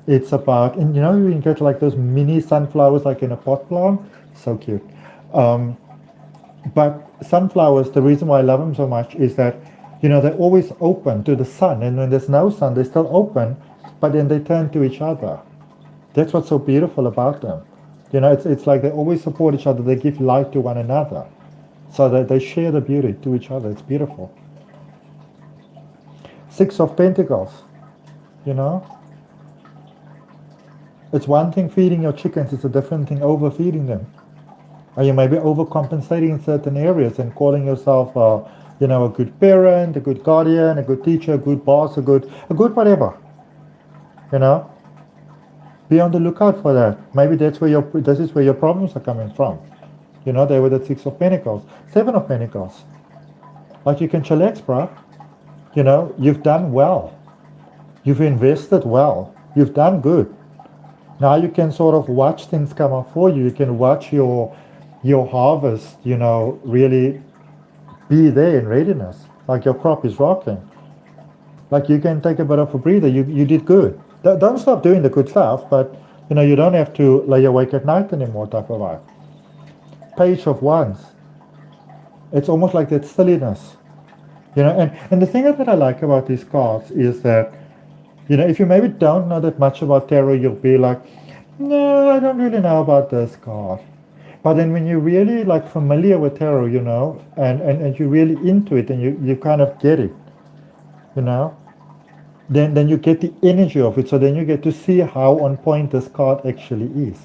It's about, and you can get like those mini sunflowers like in a pot plant. So cute. But sunflowers, the reason why I love them so much is that, they're always open to the sun. And when there's no sun, they're still open, but then they turn to each other. That's what's so beautiful about them. It's like they always support each other. They give light to one another. So they share the beauty to each other. It's beautiful. Six of Pentacles, you know. It's one thing feeding your chickens. It's a different thing overfeeding them. Or you may be overcompensating in certain areas and calling yourself, a good parent, a good guardian, a good teacher, a good boss, a good whatever. You know. Be on the lookout for that. Maybe this is where your problems are coming from. They were the Six of Pentacles. Seven of Pentacles. Like you can chillax, bruh. You've done well. You've invested well. You've done good. Now you can sort of watch things come up for you. You can watch your harvest, really be there in readiness. Like your crop is rocking. Like you can take a bit of a breather. You did good. Don't stop doing the good stuff, but you don't have to lay awake at night anymore type of vibe. Page of Wands. It's almost like that silliness. And the thing that I like about these cards is that, if you maybe don't know that much about tarot, you'll be like, no, I don't really know about this card. But then when you're really like familiar with tarot, and you're really into it and you kind of get it, then you get the energy of it. So then you get to see how on point this card actually is.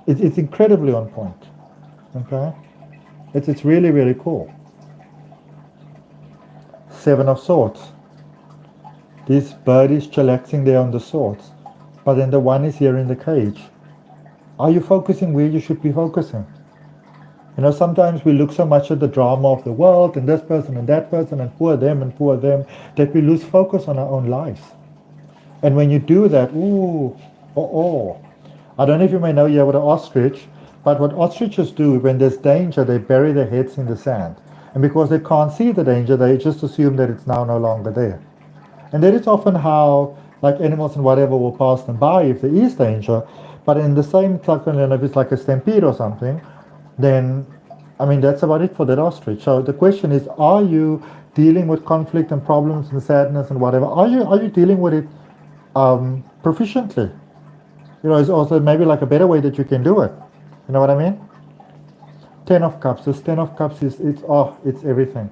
It's incredibly on point. Okay? It's really, really cool. Seven of Swords. This bird is chillaxing there on the swords. But then the one is here in the cage. Are you focusing where you should be focusing? Sometimes we look so much at the drama of the world and this person and that person and poor them that we lose focus on our own lives. And when you do that, I don't know if you may know you have an ostrich, but what ostriches do when there's danger, they bury their heads in the sand. And because they can't see the danger, they just assume that it's now no longer there. And that is often how, like animals and whatever, will pass them by if there is danger. But in the same cycle, if it's like a stampede or something, then, that's about it for that ostrich. So the question is, are you dealing with conflict and problems and sadness and whatever? Are you dealing with it proficiently? It's also maybe like a better way that you can do it. You know what I mean? Ten of Cups. This Ten of Cups it's everything.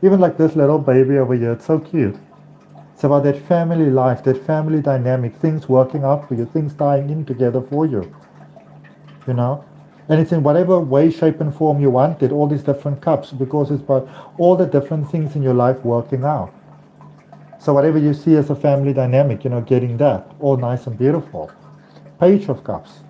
Even like this little baby over here, it's so cute. It's about that family life, that family dynamic, things working out for you, things tying in together for you. And it's in whatever way, shape and form you want it, all these different cups, because it's about all the different things in your life working out. So whatever you see as a family dynamic, getting that, all nice and beautiful. Page of Cups.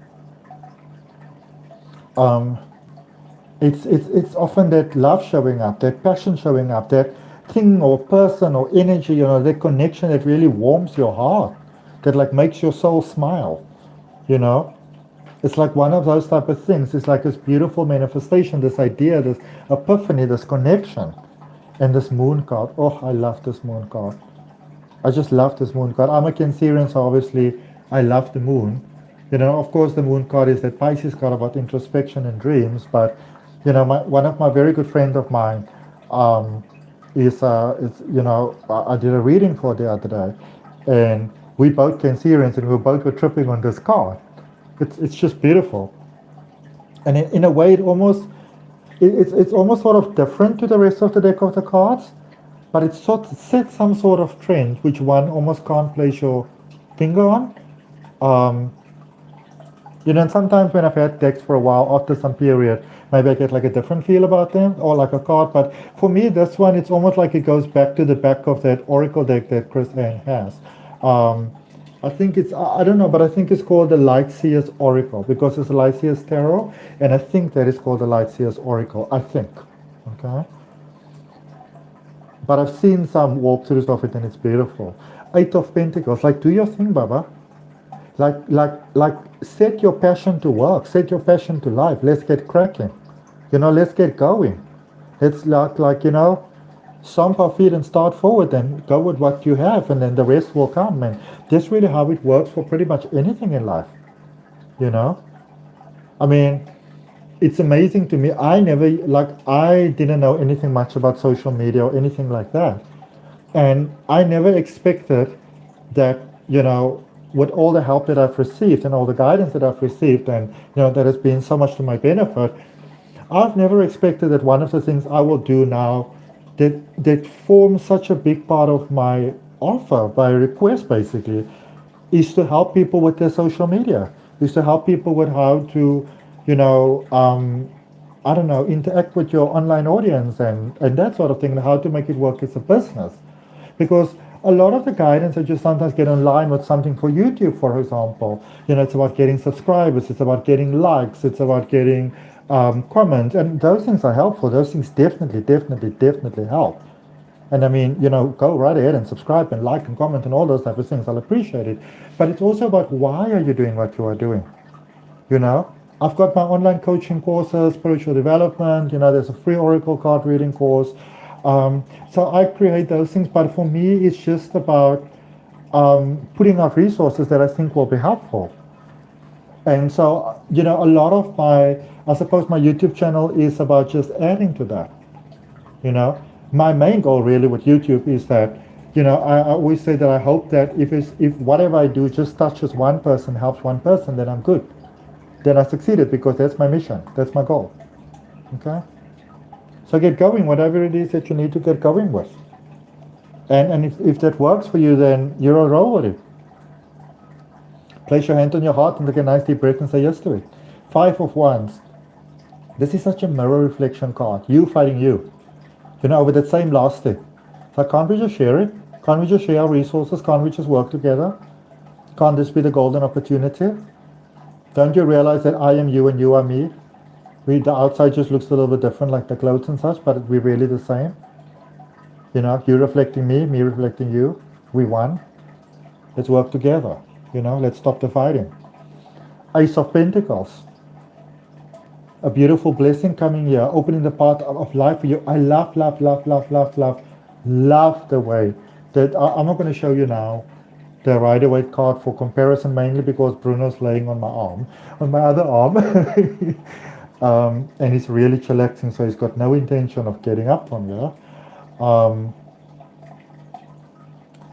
It's often that love showing up, that passion showing up, that thing or person or energy, that connection that really warms your heart, that like makes your soul smile, It's like one of those type of things. It's like this beautiful manifestation, this idea, this epiphany, this connection. And this moon card. Oh, I love this moon card. I just love this moon card. I'm a Cancerian, so obviously I love the moon. Of course the moon card is that Pisces card about introspection and dreams, but one of my very good friends of mine is I did a reading for the other day, and we both Cancerians, and we both were tripping on this card. It's just beautiful, and in a way, it's almost sort of different to the rest of the deck of the cards, but it sort of sets some sort of trend which one almost can't place your finger on. And sometimes when I've had decks for a while, after some period, maybe I get like a different feel about them, or like a card. But for me, this one, it's almost like it goes back to the back of that Oracle deck that Chris Ann has. I think I don't know, but I think it's called the Lightseer's Oracle, because it's a Lightseer's Tarot, and I think that is called the Lightseer's Oracle, I think. Okay? But I've seen some walkthroughs of it, and it's beautiful. Eight of Pentacles, like do your thing, Baba. Like set your passion to work, set your passion to life. Let's get cracking. Let's get going. Let's stomp our feet and start forward and go with what you have, and then the rest will come. And that's really how it works for pretty much anything in life. It's amazing to me. I didn't know anything much about social media or anything like that. And I never expected that, with all the help that I've received and all the guidance that I've received, and that has been so much to my benefit, I've never expected that one of the things I will do now that forms such a big part of my offer by request basically is to help people with their social media, is to help people with how to, I don't know, interact with your online audience and that sort of thing, and how to make it work as a business. Because a lot of the guidance that you sometimes get online with something for YouTube, for example, it's about getting subscribers, it's about getting likes, it's about getting comments, and those things are helpful. Those things definitely help. And I mean, go right ahead and subscribe and like and comment and all those type of things. I'll appreciate it. But it's also about why are you doing what you are doing? I've got my online coaching courses, spiritual development, there's a free oracle card reading course. So I create those things, but for me, it's just about putting out resources that I think will be helpful. And so, a lot of I suppose my YouTube channel is about just adding to that. My main goal really with YouTube is that, I always say that I hope that if whatever I do just touches one person, helps one person, then I'm good. Then I succeeded, because that's my mission. That's my goal. Okay? So get going, whatever it is that you need to get going with. And if that works for you, then you're a roll with it. Place your hand on your heart and take a nice deep breath and say yes to it. 5 of Wands. This is such a mirror reflection card. You fighting you. Over that same last step. So can't we just share it? Can't we just share our resources? Can't we just work together? Can't this be the golden opportunity? Don't you realize that I am you and you are me? The outside just looks a little bit different, like the clothes and such, but we're really the same. You reflecting me reflecting you. We one. Let's work together. Let's stop the fighting. Ace of Pentacles. A beautiful blessing coming here, opening the path of life for you. I love the way that I'm not going to show you now the Rider-Waite card for comparison, mainly because Bruno's laying on my other arm, and he's really chillaxing, so he's got no intention of getting up from here.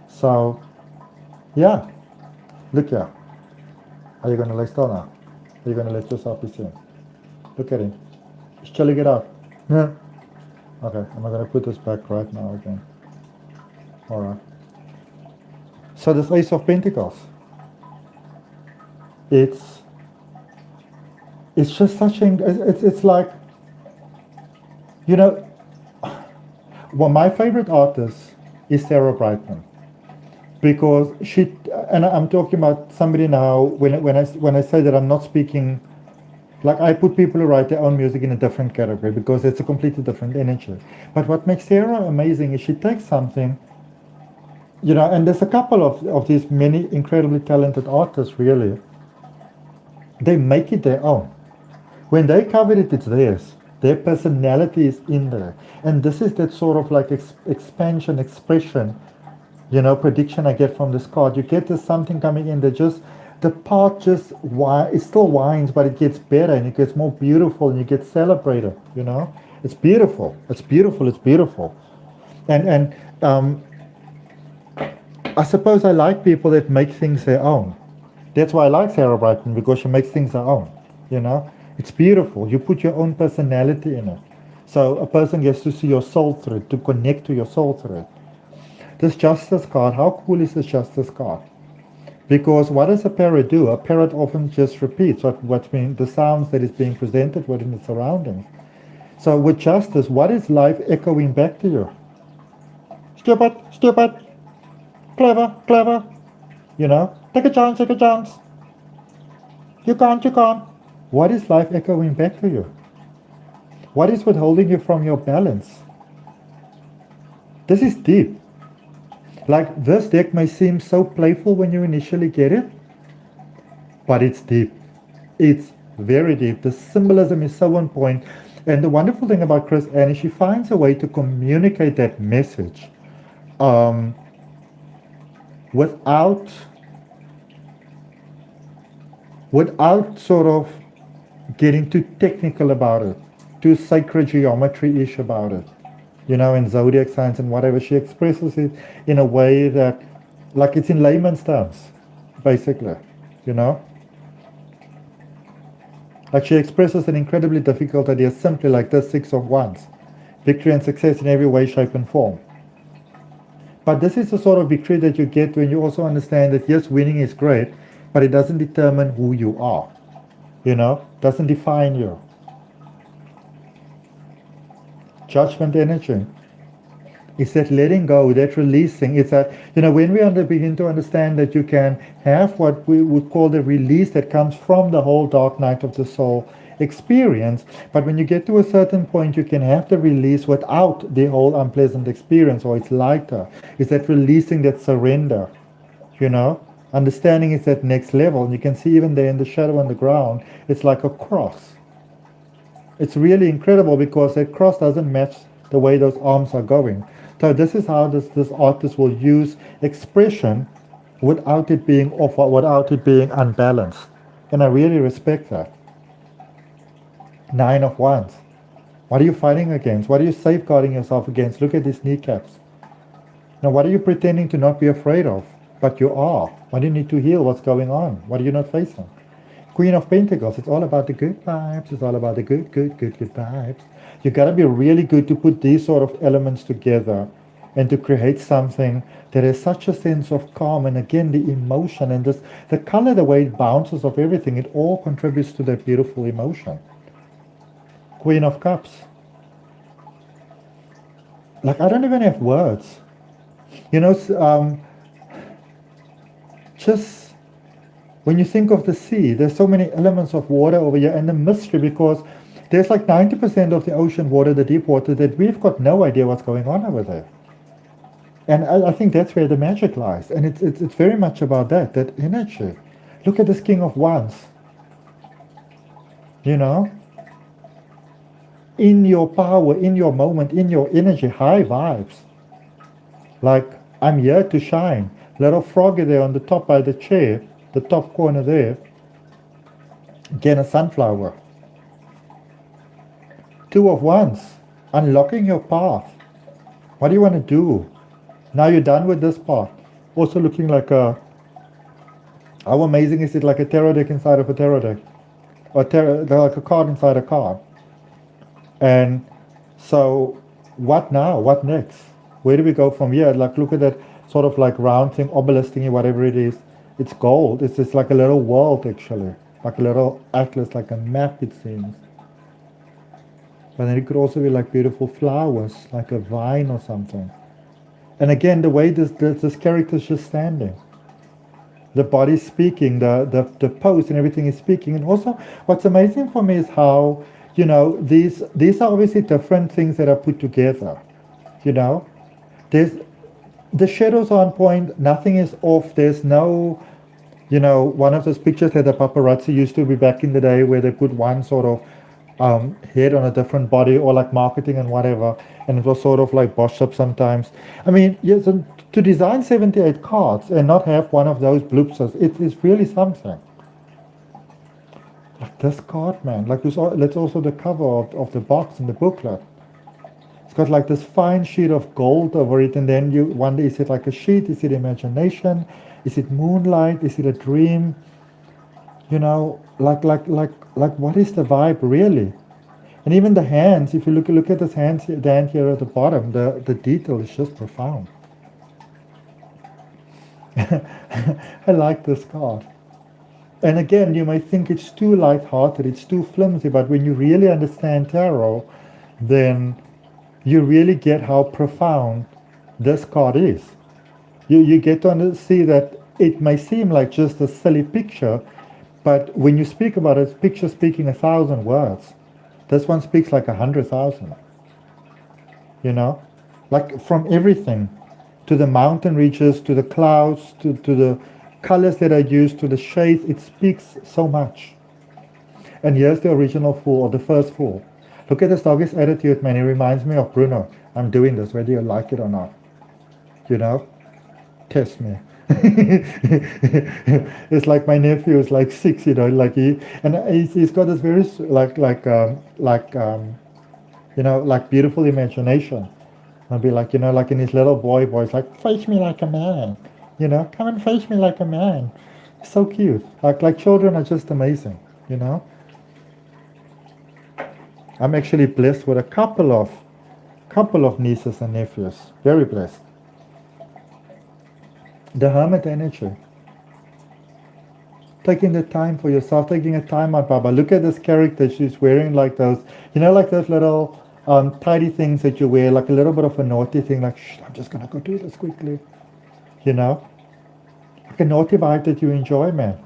So, yeah, look here. Are you going to lay still now? Are you going to let yourself be seen? Look at him. He's chilling it out. Yeah. Okay, I'm going to put this back right now again. Alright. So this Ace of Pentacles. It's just such it's like, well, my favorite artist is Sarah Brightman. Because and I'm talking about somebody now, when I say that I'm not speaking, like I put people who write their own music in a different category because it's a completely different energy. But what makes Sarah amazing is she takes something, and there's a couple of these many incredibly talented artists really, they make it their own. When they cover it, it's theirs. Their personality is in there. And this is that sort of like expansion, expression, prediction I get from this card. You get this something coming in that just, the part just, it still whines, but it gets better and it gets more beautiful and you get celebrated, It's beautiful. It's beautiful. It's beautiful. And I suppose I like people that make things their own. That's why I like Sarah Brightman, because she makes things her own, It's beautiful. You put your own personality in it. So a person gets to see your soul through it, to connect to your soul through it. This Justice card, how cool is this Justice card? Because what does a parrot do? A parrot often just repeats what's being, the sounds that is being presented within its surroundings. So with Justice, what is life echoing back to you? Stupid, stupid, clever, clever. Take a chance, take a chance. You can't, you can't. What is life echoing back to you? What is withholding you from your balance? This is deep. Like, this deck may seem so playful when you initially get it, but it's deep. It's very deep. The symbolism is so on point. And the wonderful thing about Chris Anne is she finds a way to communicate that message without sort of getting too technical about it, too sacred geometry-ish about it. In zodiac signs and whatever. She expresses it in a way that, like, it's in layman's terms. basically, you know. Like she expresses an incredibly difficult idea simply like this: Six of Wands. Victory and success in every way, shape and form. But this is the sort of victory that you get when you also understand that yes, winning is great, but it doesn't determine who you are. You know, doesn't define you. Judgment energy. It's that letting go, that releasing. It's that, when we begin to understand that you can have what we would call the release that comes from the whole dark night of the soul experience. But when you get to a certain point, you can have the release without the whole unpleasant experience, or it's lighter. It's that releasing, that surrender, you know. Understanding is that next level. And you can see even there in the shadow on the ground, it's like a cross. It's really incredible because that cross doesn't match the way those arms are going. So this is how this artist will use expression without it being off, without it being unbalanced. And I really respect that. Nine of Wands. What are you fighting against? What are you safeguarding yourself against? Look at these kneecaps. Now, what are you pretending to not be afraid of? But you are. Why do you need to heal? What's going on? What are you not facing? Queen of Pentacles. It's all about the good vibes. It's all about the good vibes. You got to be really good to put these sort of elements together and to create something that has such a sense of calm. And again, the emotion and this, the color, the way it bounces off everything, it all contributes to that beautiful emotion. Queen of Cups. Like, I don't even have words. Just when you think of the sea, there's so many elements of water over here, and the mystery, because there's like 90% of the ocean water, the deep water, that we've got no idea what's going on over there. And I think that's where the magic lies. And it's very much about that energy. Look at this King of Wands. In your power, in your moment, in your energy, high vibes. Like, I'm here to shine. Little froggy there on the top by the chair, the top corner there. Again, a sunflower. Two of Wands. Unlocking your path. What do you want to do? Now you're done with this part. Also looking like how amazing is it, like a tarot deck inside of a tarot deck? Or like a card inside a card. And so, what now? What next? Where do we go from here? Like, look at that sort of like round thing, obelisk thingy, whatever it is. It's gold. It's just like a little world, actually. Like a little atlas, like a map, it seems. But then it could also be like beautiful flowers, like a vine or something. And again, the way this character is just standing. The body's speaking, the pose and everything is speaking. And also, what's amazing for me is how, these are obviously different things that are put together. There's the shadows are on point, nothing is off, there's no, one of those pictures that the paparazzi used to be back in the day where they put one sort of head on a different body, or like marketing and whatever, and it was sort of like bossed up sometimes. I mean, yes, to design 78 cards and not have one of those bloopers, it is really something. Like this card, man, like this, that's also the cover of the box in the booklet. It's got like this fine sheet of gold over it, and then you wonder, is it like a sheet? Is it imagination? Is it moonlight? Is it a dream? Like what is the vibe really? And even the hands, if you look at this hand here at the bottom, the detail is just profound. I like this card. And again, you might think it's too light-hearted, it's too flimsy, but when you really understand tarot, then you really get how profound this card is. You get to see that it may seem like just a silly picture, but when you speak about it, picture speaking 1,000 words. This one speaks like 100,000. Like from everything, to the mountain reaches, to the clouds, to the colors that are used, to the shades, it speaks so much. And here's the original fool, or the first fool. Look at this doggy's attitude, man. It reminds me of Bruno. I'm doing this, whether you like it or not. Test me. It's like my nephew is like 6, like he's got this very like beautiful imagination. I'll be like, like in his little boy voice, like, face me like a man, come and face me like a man. So cute. Like children are just amazing, you know. I'm actually blessed with a couple of nieces and nephews. Very blessed. The hermit energy. Taking the time for yourself, taking a time out, Baba. Look at this character. She's wearing like those, like those little tidy things that you wear, like a little bit of a naughty thing, like, shh, I'm just going to go do this quickly. You know? Like a naughty vibe that you enjoy, man.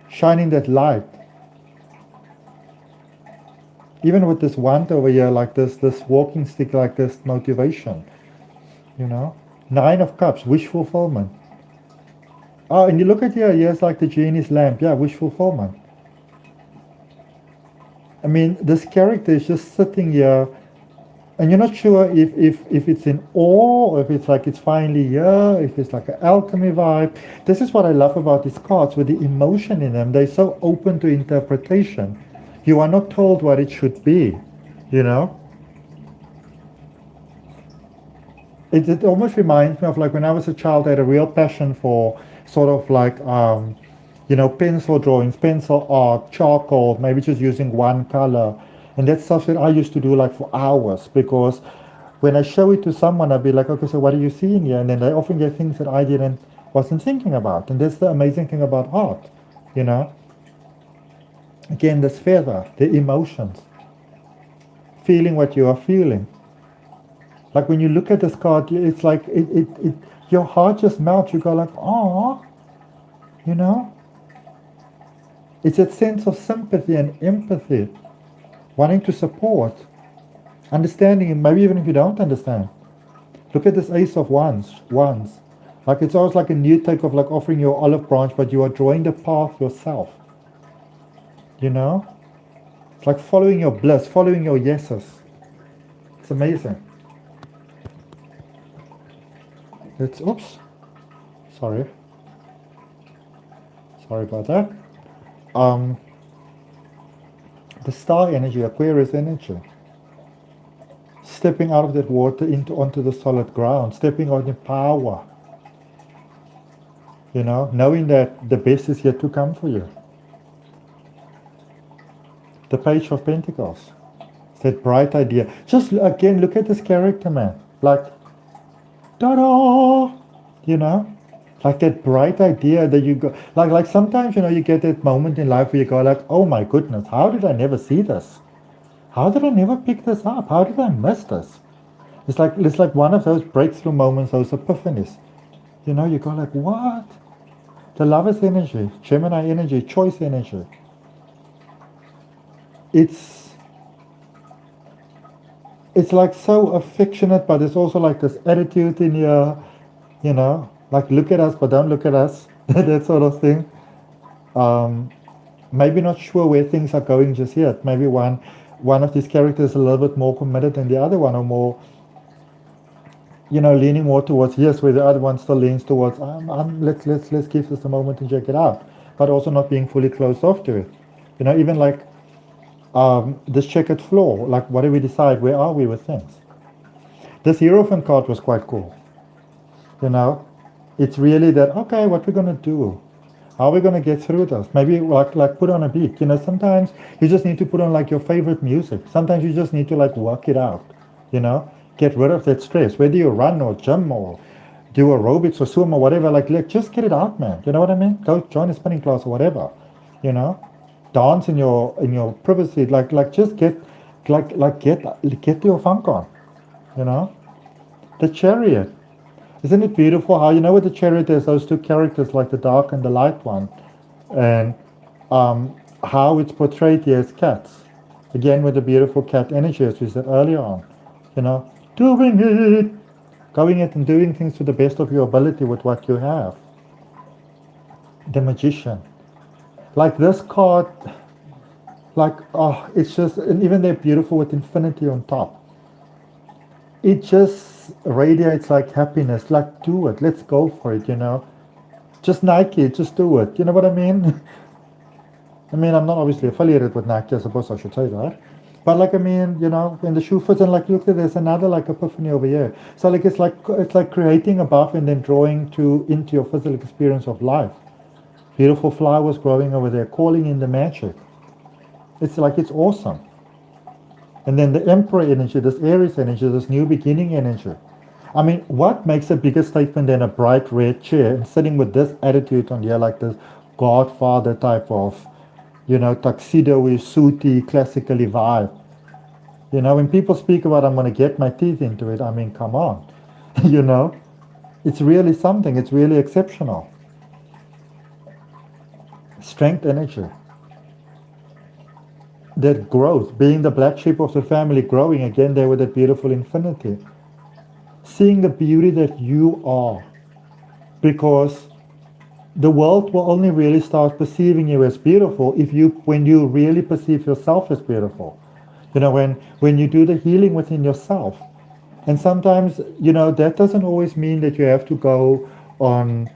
Shining that light. Even with this wand over here, like this walking stick, like this motivation. You know? 9 of Cups, wish fulfillment. Oh, and you look at here, here's like the genie's lamp. Yeah, wish fulfillment. I mean, this character is just sitting here, and you're not sure if it's in awe, or if it's like it's finally here, if it's like an alchemy vibe. This is what I love about these cards, with the emotion in them. They're so open to interpretation. You are not told what it should be, you know? It almost reminds me of like when I was a child, I had a real passion for sort of like, pencil drawings, pencil art, charcoal, maybe just using one color. And that's stuff that I used to do like for hours, because when I show it to someone, I'd be like, okay, so what are you seeing here? And then they often get things that I wasn't thinking about. And that's the amazing thing about art, you know? Again, this feather, the emotions, feeling what you are feeling. Like when you look at this card, it's like your heart just melts. You go like, oh, you know? It's that sense of sympathy and empathy, wanting to support, understanding, and maybe even if you don't understand. Look at this Ace of Wands. Like it's always like a new take of like offering your olive branch, but you are drawing the path yourself. You know? It's like following your bliss, following your yeses. It's amazing. Oops. Sorry about that. The star energy, Aquarius energy. Stepping out of that water onto the solid ground, stepping out in power. You know, knowing that the best is yet to come for you. The Page of Pentacles. It's that bright idea. Just again, look at this character, man. Like, ta-da! You know? Like that bright idea that you go, like sometimes, you get that moment in life where you go like, oh my goodness, how did I never see this? How did I never pick this up? How did I miss this? It's like one of those breakthrough moments, those epiphanies. You go like, what? The Lover's energy, Gemini energy, choice energy. It's like so affectionate, but there's also like this attitude in here, like look at us, but don't look at us, that sort of thing. Maybe not sure where things are going just yet. Maybe one of these characters is a little bit more committed than the other one, or more, leaning more towards yes, where the other one still leans towards let's give this a moment and check it out, but also not being fully closed off to it. Even like this checkered floor, like what do we decide? Where are we with things? This Hierophant card was quite cool. It's really that, okay, what we're going to do? How are we going to get through this? Maybe like put on a beat. Sometimes you just need to put on like your favorite music. Sometimes you just need to like work it out. Get rid of that stress. Whether you run or gym or do aerobics or swim or whatever, like just get it out, man. You know what I mean? Go join a spinning class or whatever. Dance in your privacy. Like just get your funk on. The Chariot. Isn't it beautiful how, with the Chariot there's those two characters, like the dark and the light one, and how it's portrayed here as cats. Again, with the beautiful cat energy, as we said earlier on. Doing it, going it and doing things to the best of your ability with what you have. The Magician. Like this card, it's just, and even they're beautiful with infinity on top. It just radiates like happiness, like do it, let's go for it, Just Nike, just do it, you know what I mean? I mean, I'm not obviously affiliated with Nike, I suppose I should say that. But like, I mean, when the shoe fits, and like, look, there's another like epiphany over here. So like, it's like creating above and then drawing into your physical experience of life. Beautiful flowers growing over there, calling in the magic. It's awesome. And then the Emperor energy, this Aries energy, this new beginning energy. I mean, what makes a bigger statement than a bright red chair and sitting with this attitude on here, like this Godfather type of, tuxedo-y, suity, classically vibe. When people speak about I'm going to get my teeth into it, I mean, come on. you know, it's really something. It's really exceptional. Strength energy. That growth, being the black sheep of the family, growing again there with that beautiful infinity. Seeing the beauty that you are. Because the world will only really start perceiving you as beautiful when you really perceive yourself as beautiful. When you do the healing within yourself. And sometimes, that doesn't always mean that you have to go on,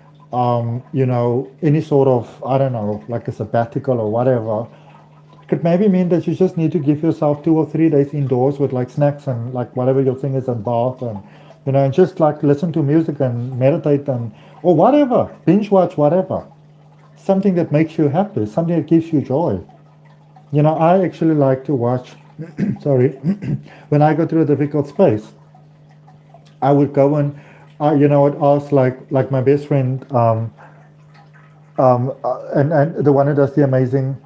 any sort of, I don't know, like a sabbatical or whatever. It could maybe mean that you just need to give yourself 2 or 3 days indoors with like snacks and like whatever your thing is and bath and just like listen to music and meditate or whatever, binge watch, whatever. Something that makes you happy, something that gives you joy. I actually like to watch, sorry, when I go through a difficult space, I would go and, I'd ask like my best friend, and the one who does the amazing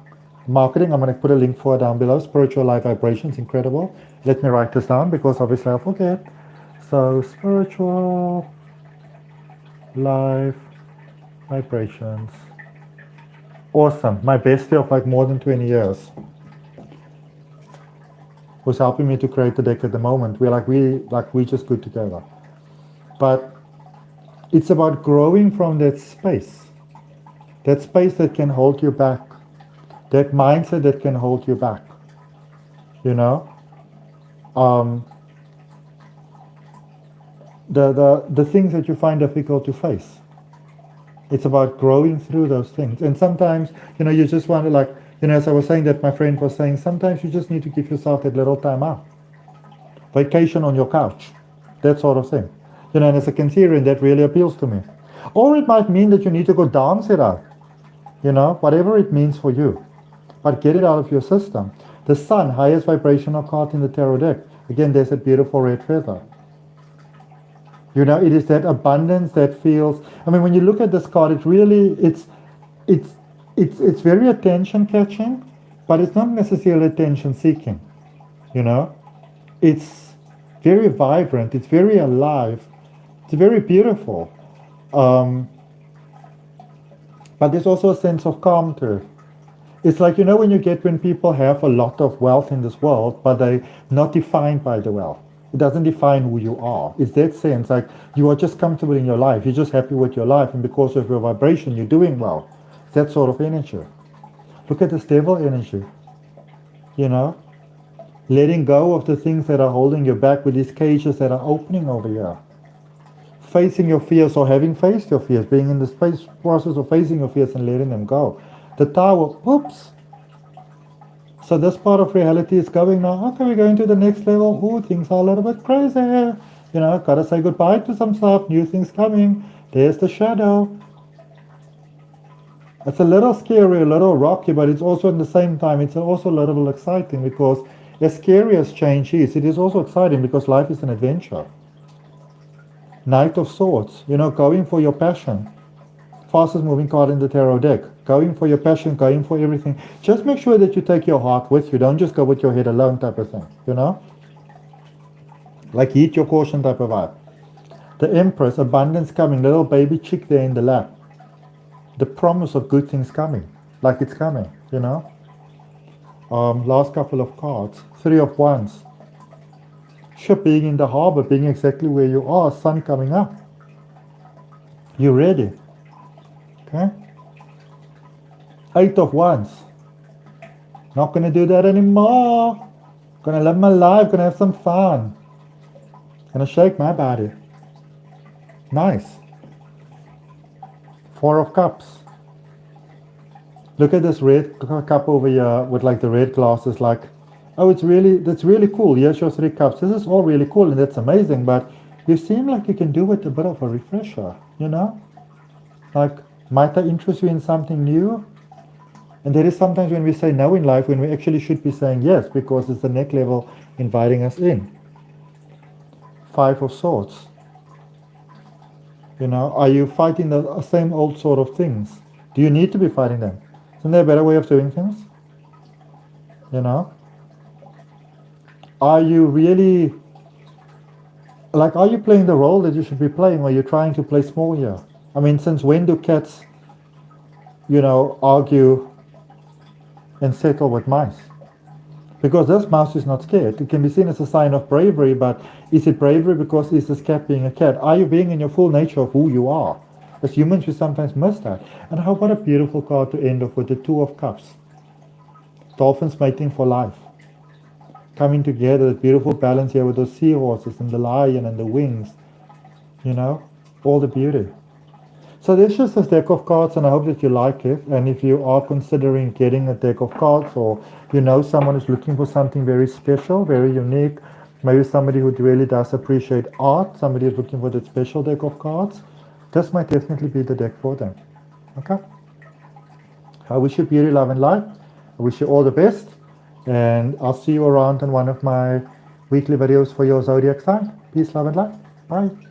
marketing. I'm going to put a link for it down below. Spiritual Life Vibrations, incredible. Let me write this down because obviously I'll forget. So Spiritual Life Vibrations. Awesome. My bestie of like more than 20 years was helping me to create the deck at the moment. We just good together. But it's about growing from that space that can hold you back, that mindset that can hold you back. The things that you find difficult to face. It's about growing through those things. And sometimes, you just want to like, as I was saying that my friend was saying, sometimes you just need to give yourself that little time out. Vacation on your couch, that sort of thing. And as a Cancerian, that really appeals to me. Or it might mean that you need to go dance it out. Whatever it means for you. But get it out of your system. The Sun, highest vibrational card in the tarot deck. Again, there's a beautiful red feather. It is that abundance that feels. I mean, when you look at this card, it really it's very attention catching, but it's not necessarily attention seeking. It's very vibrant. It's very alive. It's very beautiful. But there's also a sense of calm to it. It's like, when people have a lot of wealth in this world, but they're not defined by the wealth. It doesn't define who you are. It's that sense, like you are just comfortable in your life. You're just happy with your life, and because of your vibration, you're doing well. It's that sort of energy. Look at this devil energy. Letting go of the things that are holding you back with these cages that are opening over here. Facing your fears or having faced your fears, being in the space process of facing your fears and letting them go. The Tower, whoops. So this part of reality is going now, okay, we're going to the next level. Ooh, things are a little bit crazy. Gotta say goodbye to some stuff, new things coming. There's the shadow. It's a little scary, a little rocky, but it's also at the same time, it's also a little exciting because as scary as change is, it is also exciting because life is an adventure. Knight of Swords, going for your passion. Fastest moving card in the tarot deck. Going for your passion, going for everything. Just make sure that you take your heart with you. Don't just go with your head alone type of thing, Like heed your caution type of vibe. The Empress, abundance coming, little baby chick there in the lap. The promise of good things coming, like it's coming, Last couple of cards. 3 of Wands. Ship being in the harbor, being exactly where you are, sun coming up. You ready? Okay. 8 of Wands. Not gonna do that anymore. Gonna live my life, gonna have some fun. Gonna shake my body. Nice. 4 of Cups. Look at this red cup over here with like the red glasses, like Oh, that's really cool. Here's your 3 cups. This is all really cool and that's amazing, but you seem like you can do with a bit of a refresher, you know? Like, might I interest you in something new? And there is sometimes when we say no in life, when we actually should be saying yes, because it's the next level inviting us in. 5 of Swords. You know, are you fighting the same old sort of things? Do you need to be fighting them? Isn't there a better way of doing things? You know? Are you really, like, are you playing the role that you should be playing, or are you trying to play small here? I mean, since when do cats, you know, argue and settle with mice? Because this mouse is not scared. It can be seen as a sign of bravery, but is it bravery because is this cat being a cat? Are you being in your full nature of who you are? As humans, we sometimes miss that. And how what a beautiful card to end off with, the 2 of Cups. Dolphins mating for life. Coming together, that beautiful balance here with those seahorses and the lion and the wings. You know, all the beauty. So there's just this deck of cards, and I hope that you like it. And if you are considering getting a deck of cards, or you know someone is looking for something very special, very unique, maybe somebody who really does appreciate art, somebody is looking for that special deck of cards, this might definitely be the deck for them. Okay? I wish you beauty, love, and light. I wish you all the best. And I'll see you around in one of my weekly videos for your zodiac sign. Peace, love, and light. Bye.